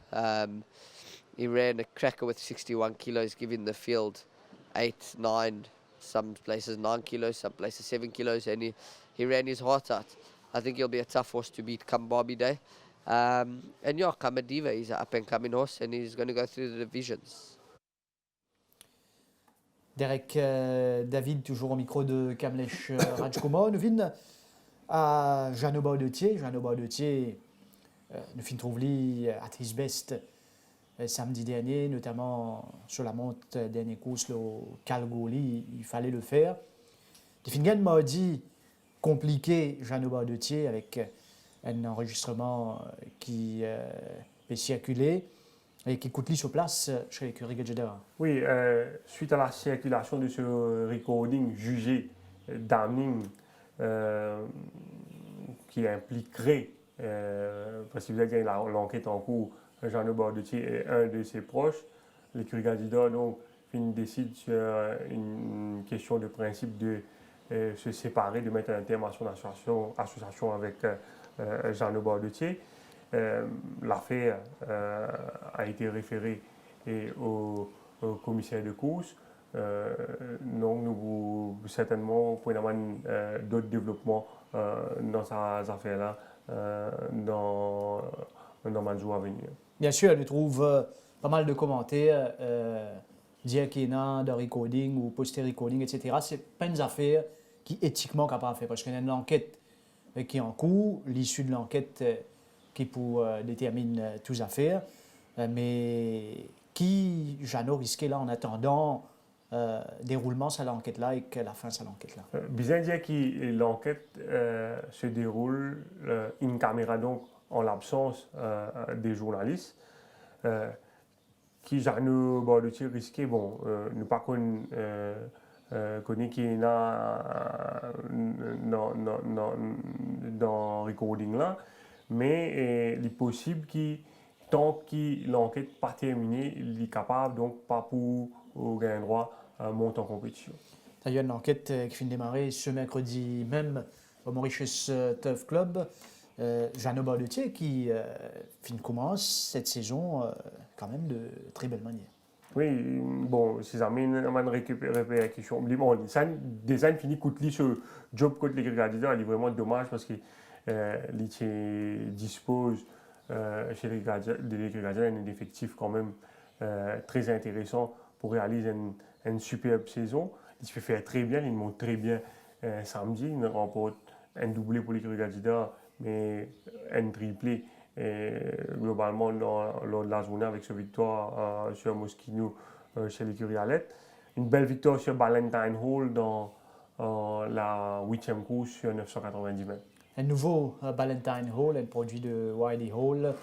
He ran a cracker with 61 kilos, giving the field 8, 9, some places 9 kilos, some places 7 kilos, and he ran his heart out. I think he'll be a tough horse to beat come Barbie Day. And yeah, Kamadiva, he's an up-and-coming horse, and he's going to go through the divisions. Derek David, toujours au micro de Kamlesh Rajkumar. Nous venons à Jeannot Baudetier. Jeannot Baudetier, nous finissons trouver à his best samedi dernier, notamment sur la monte dernière course au Kalgoorlie. Il fallait le faire. Defingen m'a dit compliqué Jeannot Baudetier avec un enregistrement qui est circulé et qui coûte sur place chez l'écurie Gadjedara. Oui, suite à la circulation de ce recording jugé damning qui impliquerait, parce que vous avez l'enquête en cours, Jeannot Baudetier et un de ses proches, l'écurie Gadjedara donc décide sur une question de principe de se séparer, de mettre un terme à son association avec Jeannot Baudetier. L'affaire a été référée au commissaire de course. Donc, nous certainement pour avoir d'autres développements dans ces affaires-là dans le jour à venir. Bien sûr, elle trouve pas mal de commentaires, dire qu'il y a de recording ou post-recording, etc. Ce n'est pas une affaire qui est éthiquement capable de faire, parce qu'il y a une enquête qui est en cours, l'issue de l'enquête qui pour détermine toutes les affaires, mais qui Jeannot risquait là en attendant déroulement de l'enquête-là et que la fin de l'enquête-là. Bien dire que l'enquête se déroule in camera, donc en l'absence des journalistes, qui Jeannot Baudetier risquait, bon, nous pas connaît qui est dans le recording là, mais il est possible que tant que l'enquête n'est pas terminée, il est capable, donc pas pour gagner droit à monter en compétition. Il y a une enquête qui vient de démarrer ce mercredi même au Mauritius Turf Club. Jeannot Baudetier qui commence cette saison quand même de très belle manière. Oui, bon, c'est ça, mais une répercussion. Bon, déjà, il finit coûte ce job contre les Gadjedara, il est vraiment dommage parce qu'il dispose chez les Gadjedara d'un effectif quand même très intéressant pour réaliser une superbe saison. Il se fait faire très bien, il monte très bien samedi, il remporte un doublé pour les Gadjedara, mais un triplé. Globalement lors de la journée avec cette victoire sur Moschino chez l'écurie Alette. Une belle victoire sur Ballantine Hall dans la 8e course sur 990 mètres. Un nouveau Ballantine Hall, un produit de Wiley Hall.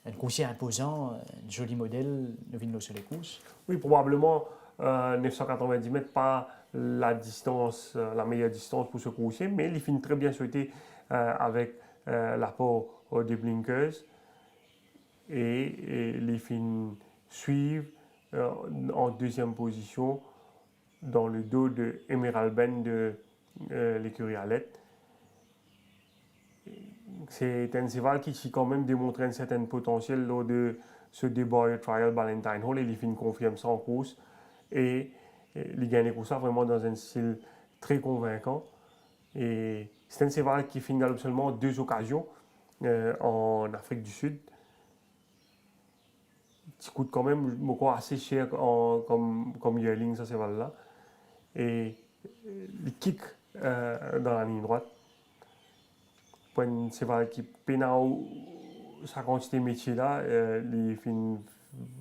un coursier imposant, un joli modèle de Vinlo sur les courses. Oui, probablement 990 mètres, pas la distance, la meilleure distance pour ce coursier, mais il finit très bien sauté avec l'apport des blinkers et les finit suivre en deuxième position dans le dos de Emerald Ben de l'écurie Alette. C'est un cheval qui quand même démontré un certain potentiel lors de ce débat Trial Valentine Hall et il finit confirme ça en course et il gagne pour ça vraiment dans un style très convaincant et c'est un cheval qui finit galope seulement 2 occasions en Afrique du Sud qui coûte quand même assez cher comme yearling ce cheval là et il kick dans la ligne droite pour un cheval qui peine sa quantité de métier là, il finit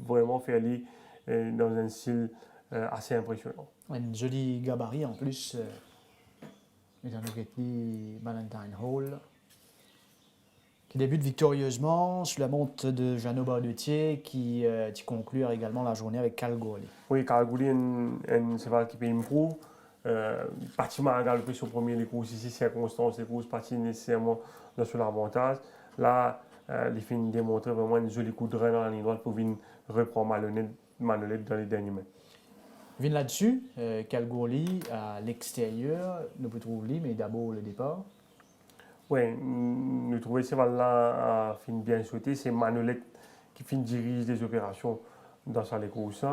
vraiment fait aller dans un style assez impressionnant. Un joli gabarit en plus, étant donné que Valentine Hall, qui débute victorieusement sous la montre de Jeannot Bardetier, qui conclut également la journée avec Kalgoorlie. Oui, Kalgoorlie est un cheval qui peut improve. Pratiquement à galoper sur le premier des courses ici, circonstances des courses, pas nécessairement sur l'avantage. Là, il fait démontrer vraiment un joli coup de rein dans la ligne droite pour venir reprendre Manolette dans les derniers mètres. Vin là-dessus, Kalgoorlie à l'extérieur, nous peut trouver, mais d'abord le départ. Oui, nous trouvons ce cheval-là a fini bien sauté. C'est Manolette qui finit dirige les opérations dans sa course.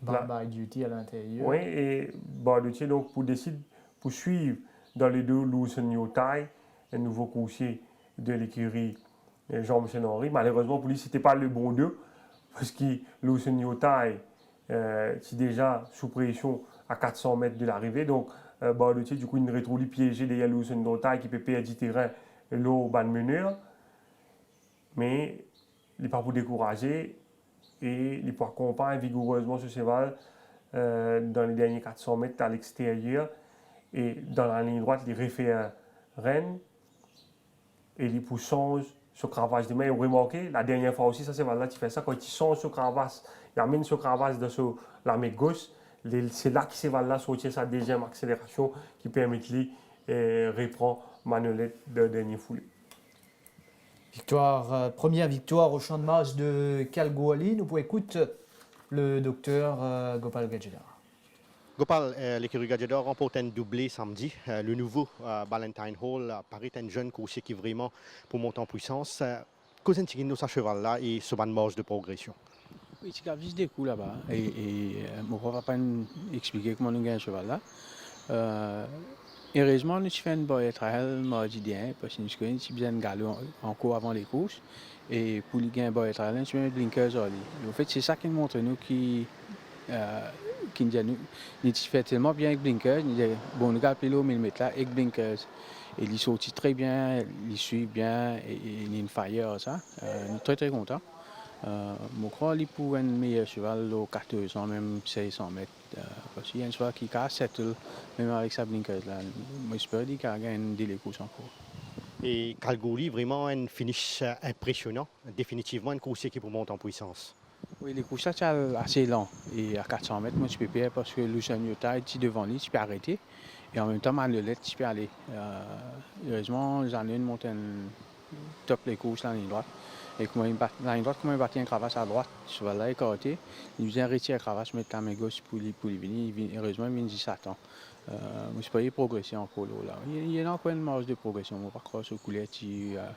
By Duty à l'intérieur. Oui, et Bardetier donc pour suivre dans les deux Lawson Yotai, un nouveau coursier de l'écurie Jean-Michel Henry. Malheureusement pour lui, ce n'était pas le bon deux, parce que Lawson Yotai est déjà sous pression à 400 mètres de l'arrivée. Donc Bardetier, du coup, il retrouve piégé derrière Lawson Yotai qui peut perdre du terrain l'eau ban meneur. Mais il n'est pas pour décourager. Et il peut accompagner vigoureusement ce cheval dans les derniers 400 mètres à l'extérieur. Et dans la ligne droite, il refait un reine et il peut changer ce cravache de main. Et vous remarquez, la dernière fois aussi, ça cheval-là, il fait ça quand il change ce cravache, il amène ce cravache dans la main gauche. C'est là que ce cheval-là sortit sa deuxième accélération qui permet de reprendre Manolette de dernier foulée. Première victoire au champ de Mars de Kalgoorlie. Nous pouvons écouter le docteur Gopal Gadjedar. Gopal, l'écurie Gadjedar remporte un doublé samedi. Le nouveau Valentine Hall paraît un jeune coursier qui vraiment pour monter en puissance. Qu'est-ce que nous ce cheval-là et ce ban marge de progression? Oui, il a visé des coups là-bas. Et mon papa va pas nous expliquer comment nous gagnons ce cheval-là. Heureusement, nous avons fait une bonne trial mardi dernier parce que nous avons besoin de galop encore avant les courses. Et pour gagner un bon trial, nous avons mis blinkers en ligne. En fait, c'est ça qui nous montre nous qui nous fait tellement bien avec blinkers. Nous disons, bon, nous avons appelé le millimètre là avec blinkers. Et il sortit très bien, il suit bien et il y a une fire ça. Nous sommes très très contents. Je crois qu'il pour un meilleur cheval aux 400, même 600 mètres. Parce qu'il y a un cheval qui casse settle, même avec sa blinkers là. J'espère qu'il a gagné une délai course encore. Et Kalgoorlie, vraiment un finish impressionnant. Définitivement un coursier qui peut monter en puissance. Oui, les courses là, c'est assez lent. Et à 400 mètres, moi, je peux pas parce que Lucien Yotai est devant lui, tu peux arrêter. Et en même temps, Manolette, tu peux aller. Heureusement, j'en ai une montagne top les courses là, la ligne droite. Et comment il battait un cravache à droite, ce cheval-là est carotté. Il vient retirer la cravache, mettre la main gauche pour lui venir. Heureusement, il vient 17 ans. Je peux y progresser encore là. Il y a encore une marge de progression. On ne va pas croire ce coulet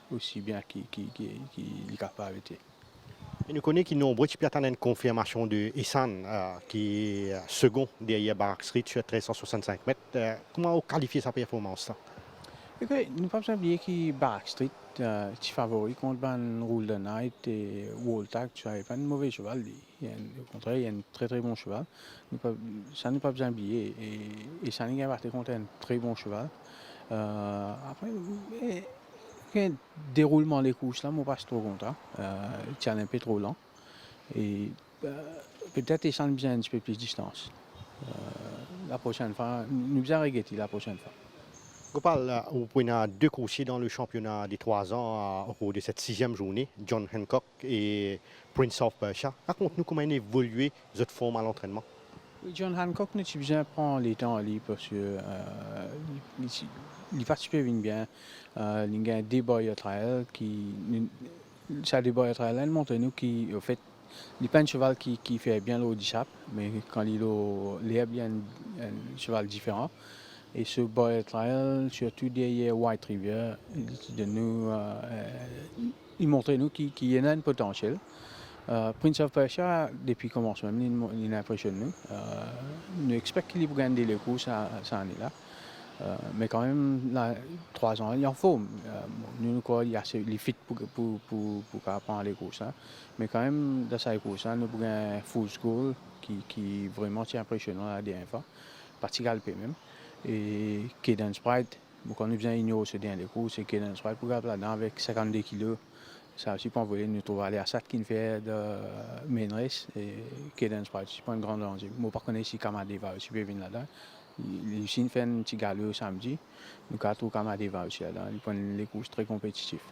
aussi bien qu'il est capable de. Et nous connaissons qu'il y a nombreux qui attendent une confirmation de Essan, qui est second derrière Barak Street sur 1365 mètres. Comment qualifier sa performance là? Okay, nous ne pouvons pas oublier que Barak Street est favori contre Rule the Night et Woltag. Tu n'avais pas un mauvais cheval. Au contraire, il y a un très très bon cheval. Ça ne pas besoin oublier. Et ça n'a pas contre un très bon cheval. Après, le déroulement des courses là, moi pas trop content. Il tient un peu trop lent. Et peut-être que ça a besoin un petit peu plus de distance. La prochaine fois, nous allons regretter la prochaine fois. On parle au point deux coursiers dans le championnat des 3 ans au cours de cette 6e journée, John Hancock et Prince of Persia. Raconte-nous comment il a évolué votre forme à l'entraînement. Oui, John Hancock, nous avons besoin de prendre les temps à lui parce que il participe bien. Il y a des boys à trial qui. Ça des boys à trial, montre nous qui, au fait, il n'est pas un cheval qui fait bien l'eau d'Ichap, mais quand il est bien un cheval différent. Et ce boy trial, surtout derrière White River, il montre nous qu'il a un potentiel. Prince of Persia, depuis le commencement, il impressionne nous. Nous espérons qu'il va gagner les courses cette année-là. Mais quand même, là, 3 ans, il est en forme. Nous croyons qu'il y a les fit pour prendre les courses. Hein. Mais quand même, dans ces courses, nous avons un full school qui est vraiment impressionnant la dernière fois, particulièrement même. Et Cadence Sprite, quand nous faisons ignorer ce dernier courses, c'est Cadence Sprite pour gagner là-dedans avec 52 kilos. Ça aussi, pour envoyer, nous trouvons les Assad qui fait de main race et Cadence Sprite. C'est pas un grand danger. Moi, par contre, si Kamadeva aussi peut venir là-dedans. Il aussi fait un petit galop samedi. Nous avons Kamadeva aussi là-dedans. Il prend les courses très compétitifs.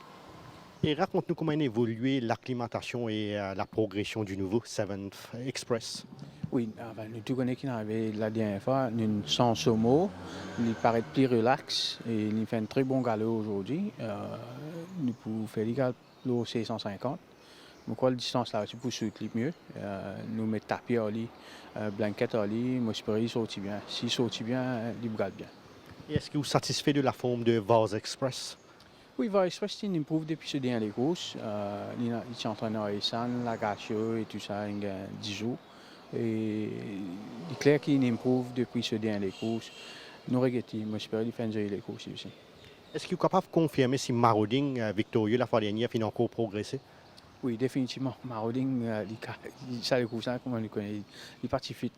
Et raconte-nous comment a évolué l'acclimatation et la progression du nouveau 7th Express. Oui, nous tous connaissons qu'il avait la dernière fois, nous sans somo, il paraît plus relax et il fait un très bon galop aujourd'hui. Nous pouvons faire les galops 650. Je crois que la distance là, c'est pour soutenir mieux. Nous mettons tapis à lui, blanquette à lui, moi j'espère qu'il saute bien. S'il saute bien, il regarde bien. Et est-ce que vous êtes satisfait de la forme de Vase Express? Oui, Vase Express, il improve depuis ce dernier courses. Il est entraîné à Essan, la Gachio et tout ça, il y a 10 jours. Et il est clair qu'il improve depuis ce dernier courses. Nous regrettons, moi j'espère qu'il fait les courses aussi. Est-ce qu'il est capable de confirmer si Marauding, victorieux la fois dernière, a encore progressé? Oui, définitivement. Marauding, ça les coussins, comme on le connaît, il participe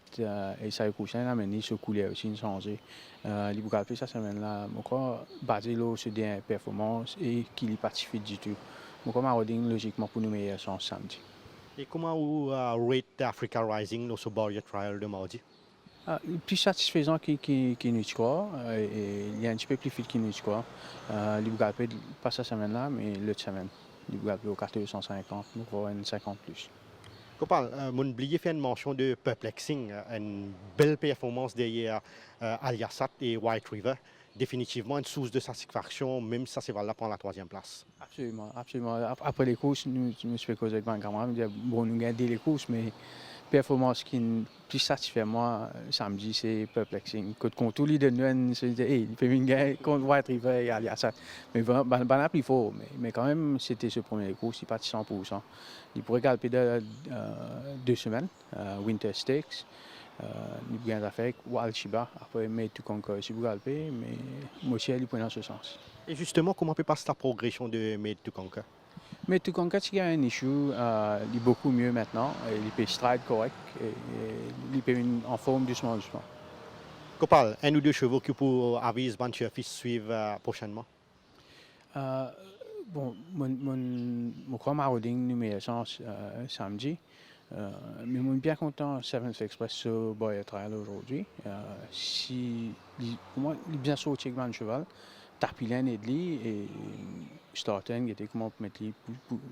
et ça les coussins, là, mais il se coulait aussi, il changé. Il a fait ça semaine-là, je crois, basé sur des performances et qu'il y participe du tout. Je crois Marauding, logiquement, pour nous meilleures chances samedi. Et comment vous rate Africa Rising dans ce barrier trial de mardi? Plus satisfaisant qu'il nous croit, et il y a un petit peu plus vite qu'il nous croit. Il a pas cette semaine-là, mais l'autre semaine. Il va au 450, nous avons une 50 plus. Copal, mon oublié fait une mention de Perplexing, une belle performance derrière Aliasat et White River. Définitivement une source de satisfaction, même si ça c'est valable pour la 3e place. Absolument, absolument. Après les courses, nous me suis fait causer avec mon camarade, bon, nous gagnons les courses, mais performance qui me plus satisfait moi samedi, c'est Perplexing. Quand tous les deux nous, c'est il fait une gagne contre White River et Aliasat. Mais ben plus fort, mais quand même, c'était ce premier course, il partit 100%. Il pourrait galoper 2 semaines, Winter Stakes. Il vient d'affaire avec Wild Shiba, après Made to Conquer, si vous galopez, mais moi aussi, il est dans ce sens. Et justement, comment peut passer la progression de Made to Conquer? Mais tout compte, il y a un issue, il est beaucoup mieux maintenant. Il peut stride correct, et il peut en forme doucement. Copal, un ou deux chevaux que pour aviser Bancherfis suivre prochainement? Bon, mon crois Marauding nous met chance samedi. Mais je suis bien content 7th Express sur Boyer Trail aujourd'hui. Pour moi, il est bien sorti avec mon cheval. Tarpilin et lui et Starten qui était comment mettre lui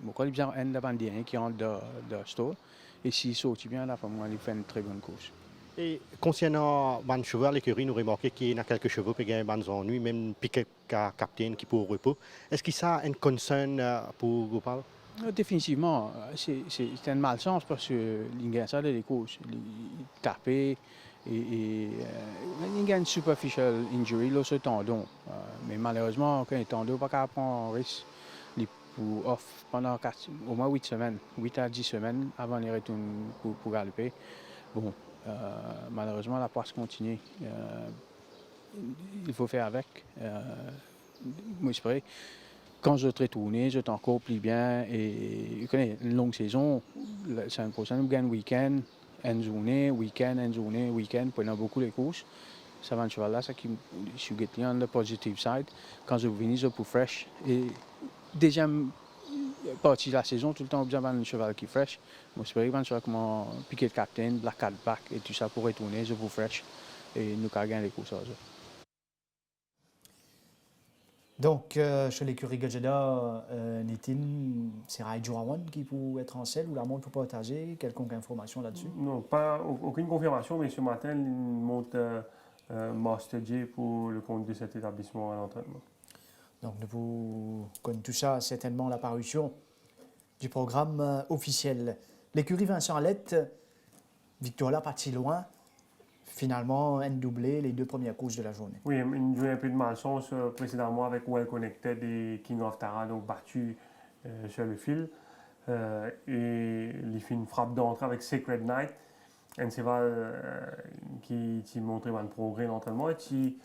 pourquoi il bien un d'avant derrière qui rentre de store et s'il saute bien là pour moi il fait une très bonne course. Et concernant ban cheval l'écurie nous remarqué qu'il y a quelques chevaux qui gagnent ban ennuis même piquet capitaine qui pour repos. Est-ce que ça a une concern pour Gopal? Définitivement, c'est un malchance parce que il gagne ça les courses, il tapé. Et il y a une superficial injury, là, ce tendon. Mais malheureusement, quand il est tendon, il ne peut pas prendre un risque. Il est off pendant au moins 8 semaines, 8 à 10 semaines avant de retourner pour galoper. Bon, malheureusement, la passe continue. Il faut faire avec. Moi, j'espère. Quand je vais retourner, je vais encore plus bien. Et vous connaissez, une longue saison, la semaine prochaine, on gagne le week-end. Une journée, week-end, pendant beaucoup les courses. Ça va un cheval là, ça qui je suis on the positive side. Quand je viens, je pour fresh. Et deuxième partie de la saison, tout le temps, on a un cheval qui est fresh. Moi, j'espère qu'il va un cheval comme piquet de captain, black cat back et tout ça pour retourner, je pour fresh. Et nous, quand gagner les courses. Donc, chez l'écurie Gajeda, Nitin, c'est Rai Jorawan qui peut être en selle ou la montre peut partager quelconque information là-dessus? Non, aucune confirmation, mais ce matin, il monte Master J pour le compte de cet établissement à l'entraînement. Donc, nous connaissons tout ça, certainement la parution du programme officiel. L'écurie Vincent Alette, victoire là, pas si loin. Finalement, un doublé les 2 premières courses de la journée. Oui, il jouait un peu de malchance précédemment avec Well Connected et King of Tara, donc battu sur le fil. Et il fait une frappe d'entrée avec Sacred Knight, un cheval qui montrait un progrès dans l'entraînement et qui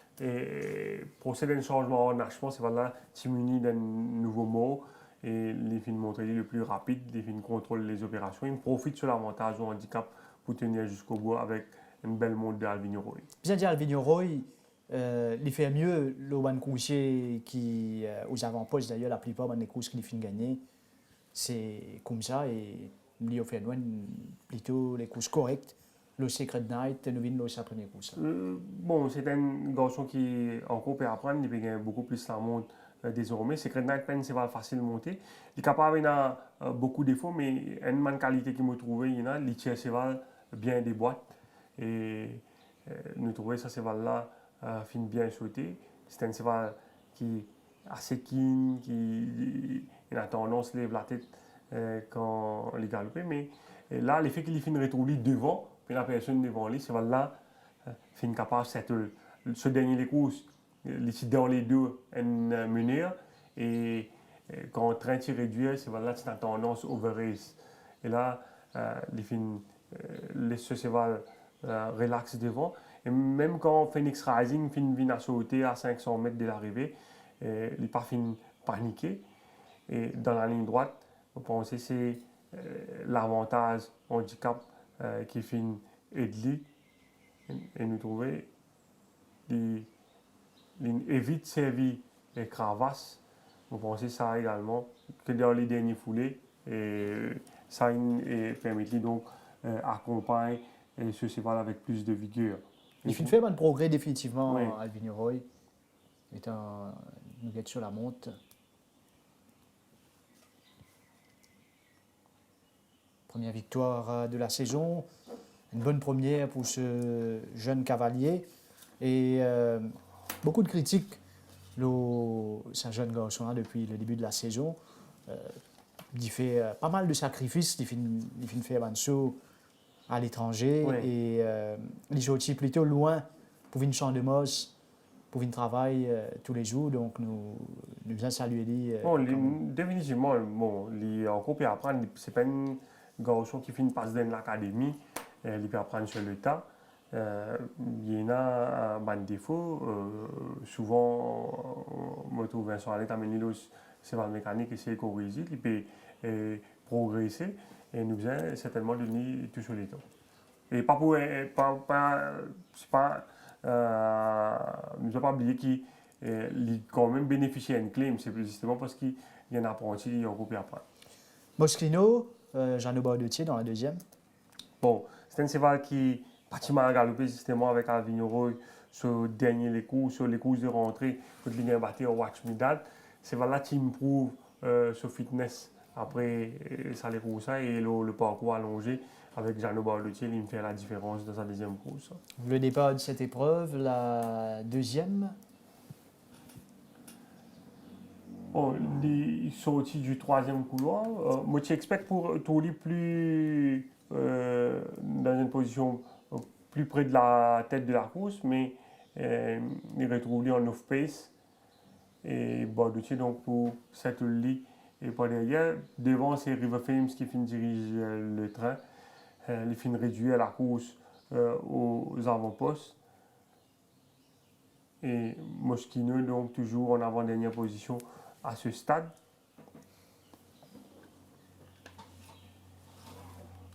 procède à un changement en nachement. Ce cheval-là qui muni d'un nouveau mot et il fait montrer le plus rapide, il fait contrôle les opérations. Il profite sur l'avantage ou handicap pour tenir jusqu'au bout avec une belle montre d'Alvinho Roy. Bien dit Alvinho Roy, il fait mieux le coucher qui, aux avant-postes d'ailleurs, la plupart des courses qu'il finit gagner, c'est comme ça et il fait plutôt les courses correctes. Le Secret Night, nous venons sa première course. Bon, c'est un garçon qui encore peut apprendre, il peut gagner beaucoup plus la montre désormais. Secret Night, c'est pas facile de monter. Il est capable d'avoir beaucoup de défauts, mais une bonne qualité qu'il m'a trouvé, il a, il tient cheval bien des boîtes. Et nous trouvons ça cheval-là fin bien sauté. C'est un cheval qui est assez keen, qui a tendance à lever la tête quand il galope. Mais là, l'effet qu'il finit retrouver devant, puis la personne devant lui, cheval-là fin capable de settle. Ce dernier les courses, il est dans les deux un meneur. Et quand le train est réduit, cheval-là a tendance à over-race. Et là, il fin laisse ce cheval relax devant. Et même quand Phoenix Rising vient à sauter à 500 mètres de l'arrivée, il n'est pas fin paniqué. Et dans la ligne droite, vous pensez que c'est l'avantage handicap qui fin aide et nous trouver il évite servir les crevasses. Vous pensez ça également que dans les derniers foulées et ça permet donc accompagne ce cheval avec plus de vigueur. Il fait un progrès définitivement, Oui. Alvinho Roy. Nous guette sur la monte. Première victoire de la saison. Une bonne première pour ce jeune cavalier. Et beaucoup de critiques. C'est un jeune garçon depuis le début de la saison. Il fait pas mal de sacrifices. Il fait faire un saut à l'étranger. Oui. Et il est aussi plutôt loin pour une champ de mosse, pour une travail tous les jours. Donc nous bien saluer lui. Bon, définitivement, bon, il encore peut apprendre. C'est pas un garçon qui finit par se donner l'académie. Il peut apprendre sur le tas. Il y en a un défaut. Souvent, on trouve Vincent Alette amener c'est la mécanique et c'est corrigé. Il peut progresser et nous a certainement donné tout sur les temps. Et pas pour. C'est pas. Nous n'avons pas oublié qu'il quand même bénéficié d'une claim. C'est justement parce qu'il y a un apprenti qui a encore pu apprendre. Mosclino, Jeannot Baudotier dans la deuxième. Bon, c'est un cheval qui pratiquement a galopé justement avec Alvinho Roy sur les courses de rentrée quand il a battu au Watch Midad. C'est cheval-là qui improuve son fitness après ça les courses et le parcours allongé avec Jeannot Baudotier, il me fait la différence dans sa deuxième course. Le départ de cette épreuve, la deuxième. Bon, il est sorti du troisième couloir. Moi, je expecte pour tourner plus dans une position plus près de la tête de la course, mais il retrouve en off-pace. Et Baudotier, donc, pour cette lit et pas derrière. Devant, c'est River Fames qui finit diriger le train. Il finit réduire la course aux avant-postes. Et Moschino, donc, toujours en avant-dernière position à ce stade.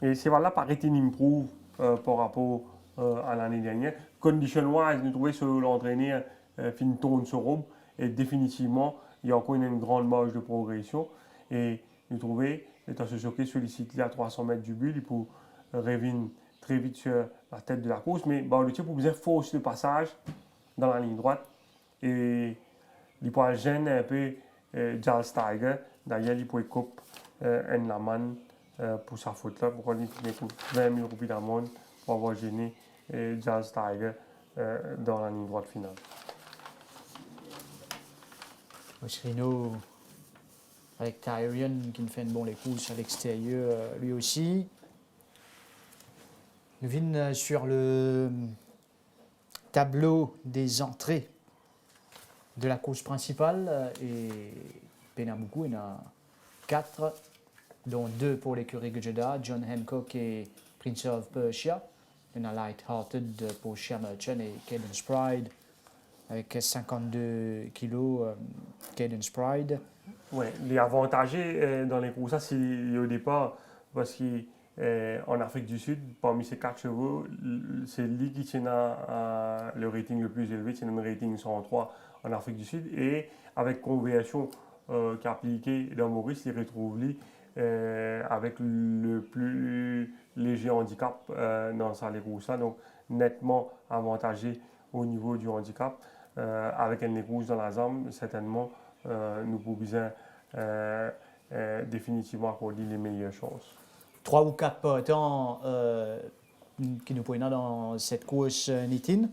Et c'est voilà, paraît-il, improve par rapport à l'année dernière. Condition-wise, nous trouvons sur l'entraîneur fin tourne sur robe. Et définitivement, il y a encore une grande marge de progression. Et nous trouvons, étant ce jockey sollicité à 300 mètres du but, il peut revenir très vite sur la tête de la course. Mais Baudotier, pour bien forcer le passage dans la ligne droite. Et il peut gêner un peu Charles Tiger. D'ailleurs, il peut couper un laman pour sa faute là. Pourquoi il finit 20 000 roupies d'amende pour avoir gêné Charles Tiger dans la ligne droite finale. Osrino avec Tyrion qui nous fait une bonne course à l'extérieur lui aussi. Nous venons sur le tableau des entrées de la course principale et il y en a beaucoup, il y en a 4, dont 2 pour l'écurie Gujada, John Hancock et Prince of Persia. Il y en a Lighthearted pour Shea Merchant et Cadence Pride avec 52 kilos, Cadence Pride. Oui, les avantagés dans les courses, c'est au départ parce qu'en Afrique du Sud, parmi ces 4 chevaux, c'est lui qui tient le rating le plus élevé, c'est le rating 103 en Afrique du Sud. Et avec conversion qui est appliquée dans Maurice, il retrouve lui avec le plus léger handicap dans sa course, donc nettement avantagé au niveau du handicap. Avec une course dans la zone, certainement, nous pouvons définitivement accorder les meilleures chances. 3 ou 4 partants qui nous poignent dans cette course Nitin.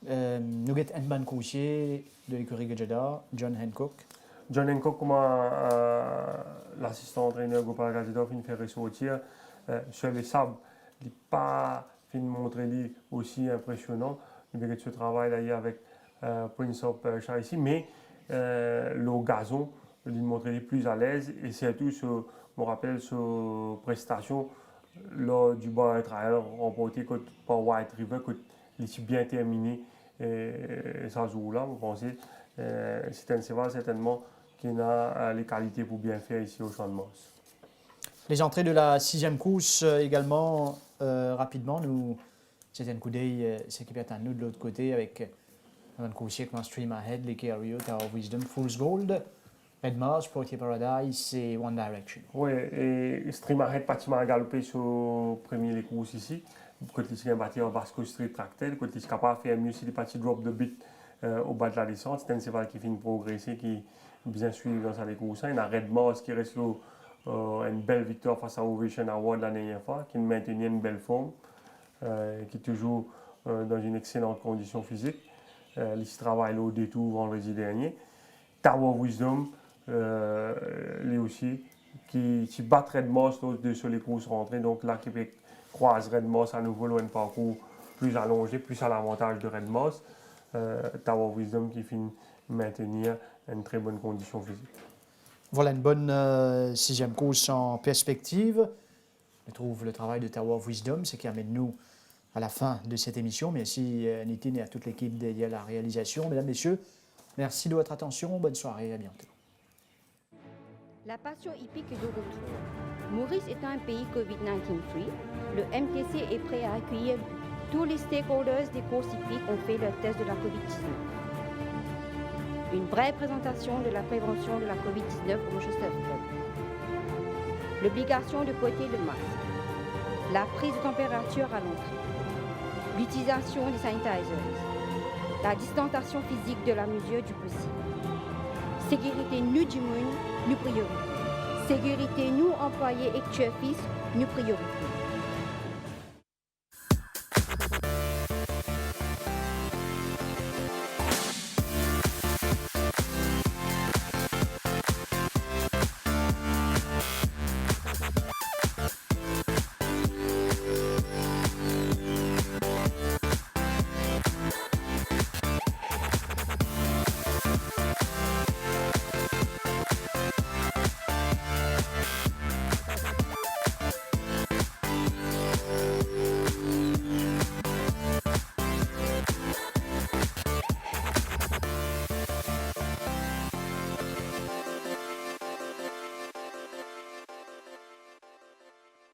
Nous avons un bon coursier de l'écurie Gujada, John Hancock. John Hancock, comme l'assistant entraîneur Gopal Gazidov, il fait ressortir sur les sables. Il n'est pas fait de montrer lui aussi impressionnant. Il fait ce travail d'ailleurs avec Prince of Persia ici, mais le gazon, il montrait plus à l'aise et surtout, je me rappelle, sa prestation lors du bar trial remporté par White River, il est bien terminé ce jour-là. Vous pensez, c'est un cheval certainement qui a les qualités pour bien faire ici au Champ de Mars. Les entrées de la 6e course également, rapidement, c'est un coup d'œil, c'est qui peut être à nous de l'autre côté avec un coursier comme Stream Ahead, les Kerio, Tower of Wisdom, Fool's Gold, Red Mars, Protea Paradise et One Direction. Oui, et Stream Ahead pratiquement galopé sur le premier les courses ici. Quand il s'est battu en Basco Street Tractel, quand il est capable de faire mieux, c'est des petits drop de bit au bas de la descente. C'est un cheval qui finit de progresser, qui bien suivi dans sa course. Il y a Red Mars qui reste une belle victoire face à Ovation Award la dernière fois, qui maintenait une belle forme, qui est toujours dans une excellente condition physique. Il travaille au détour vendredi dernier. Tower of Wisdom, lui aussi, qui bat Red Mars sur les courses rentrées. Donc là, qui croise Red Mars à nouveau un parcours plus allongé, plus à l'avantage de Red Mars. Tower of Wisdom qui finit maintenir une très bonne condition physique. Voilà une bonne 6e course en perspective. Je trouve le travail de Tower of Wisdom, c'est qui amène nous à la fin de cette émission. Merci Nitin et à toute l'équipe dédiée à la réalisation. Mesdames, Messieurs, merci de votre attention. Bonne soirée, à bientôt. La passion hippique est de retour. Maurice étant un pays COVID-19 free, le MTC est prêt à accueillir tous les stakeholders des courses hippiques ont fait leur test de la COVID-19. Une brève présentation de la prévention de la COVID-19 au Manchester Club. L'obligation de porter le masque. La prise de température à l'entrée. L'utilisation des sanitizers. La distanciation physique de la mesure du possible. Sécurité nous du monde, nous priorité. Sécurité nous employés et chefs, nous priorité.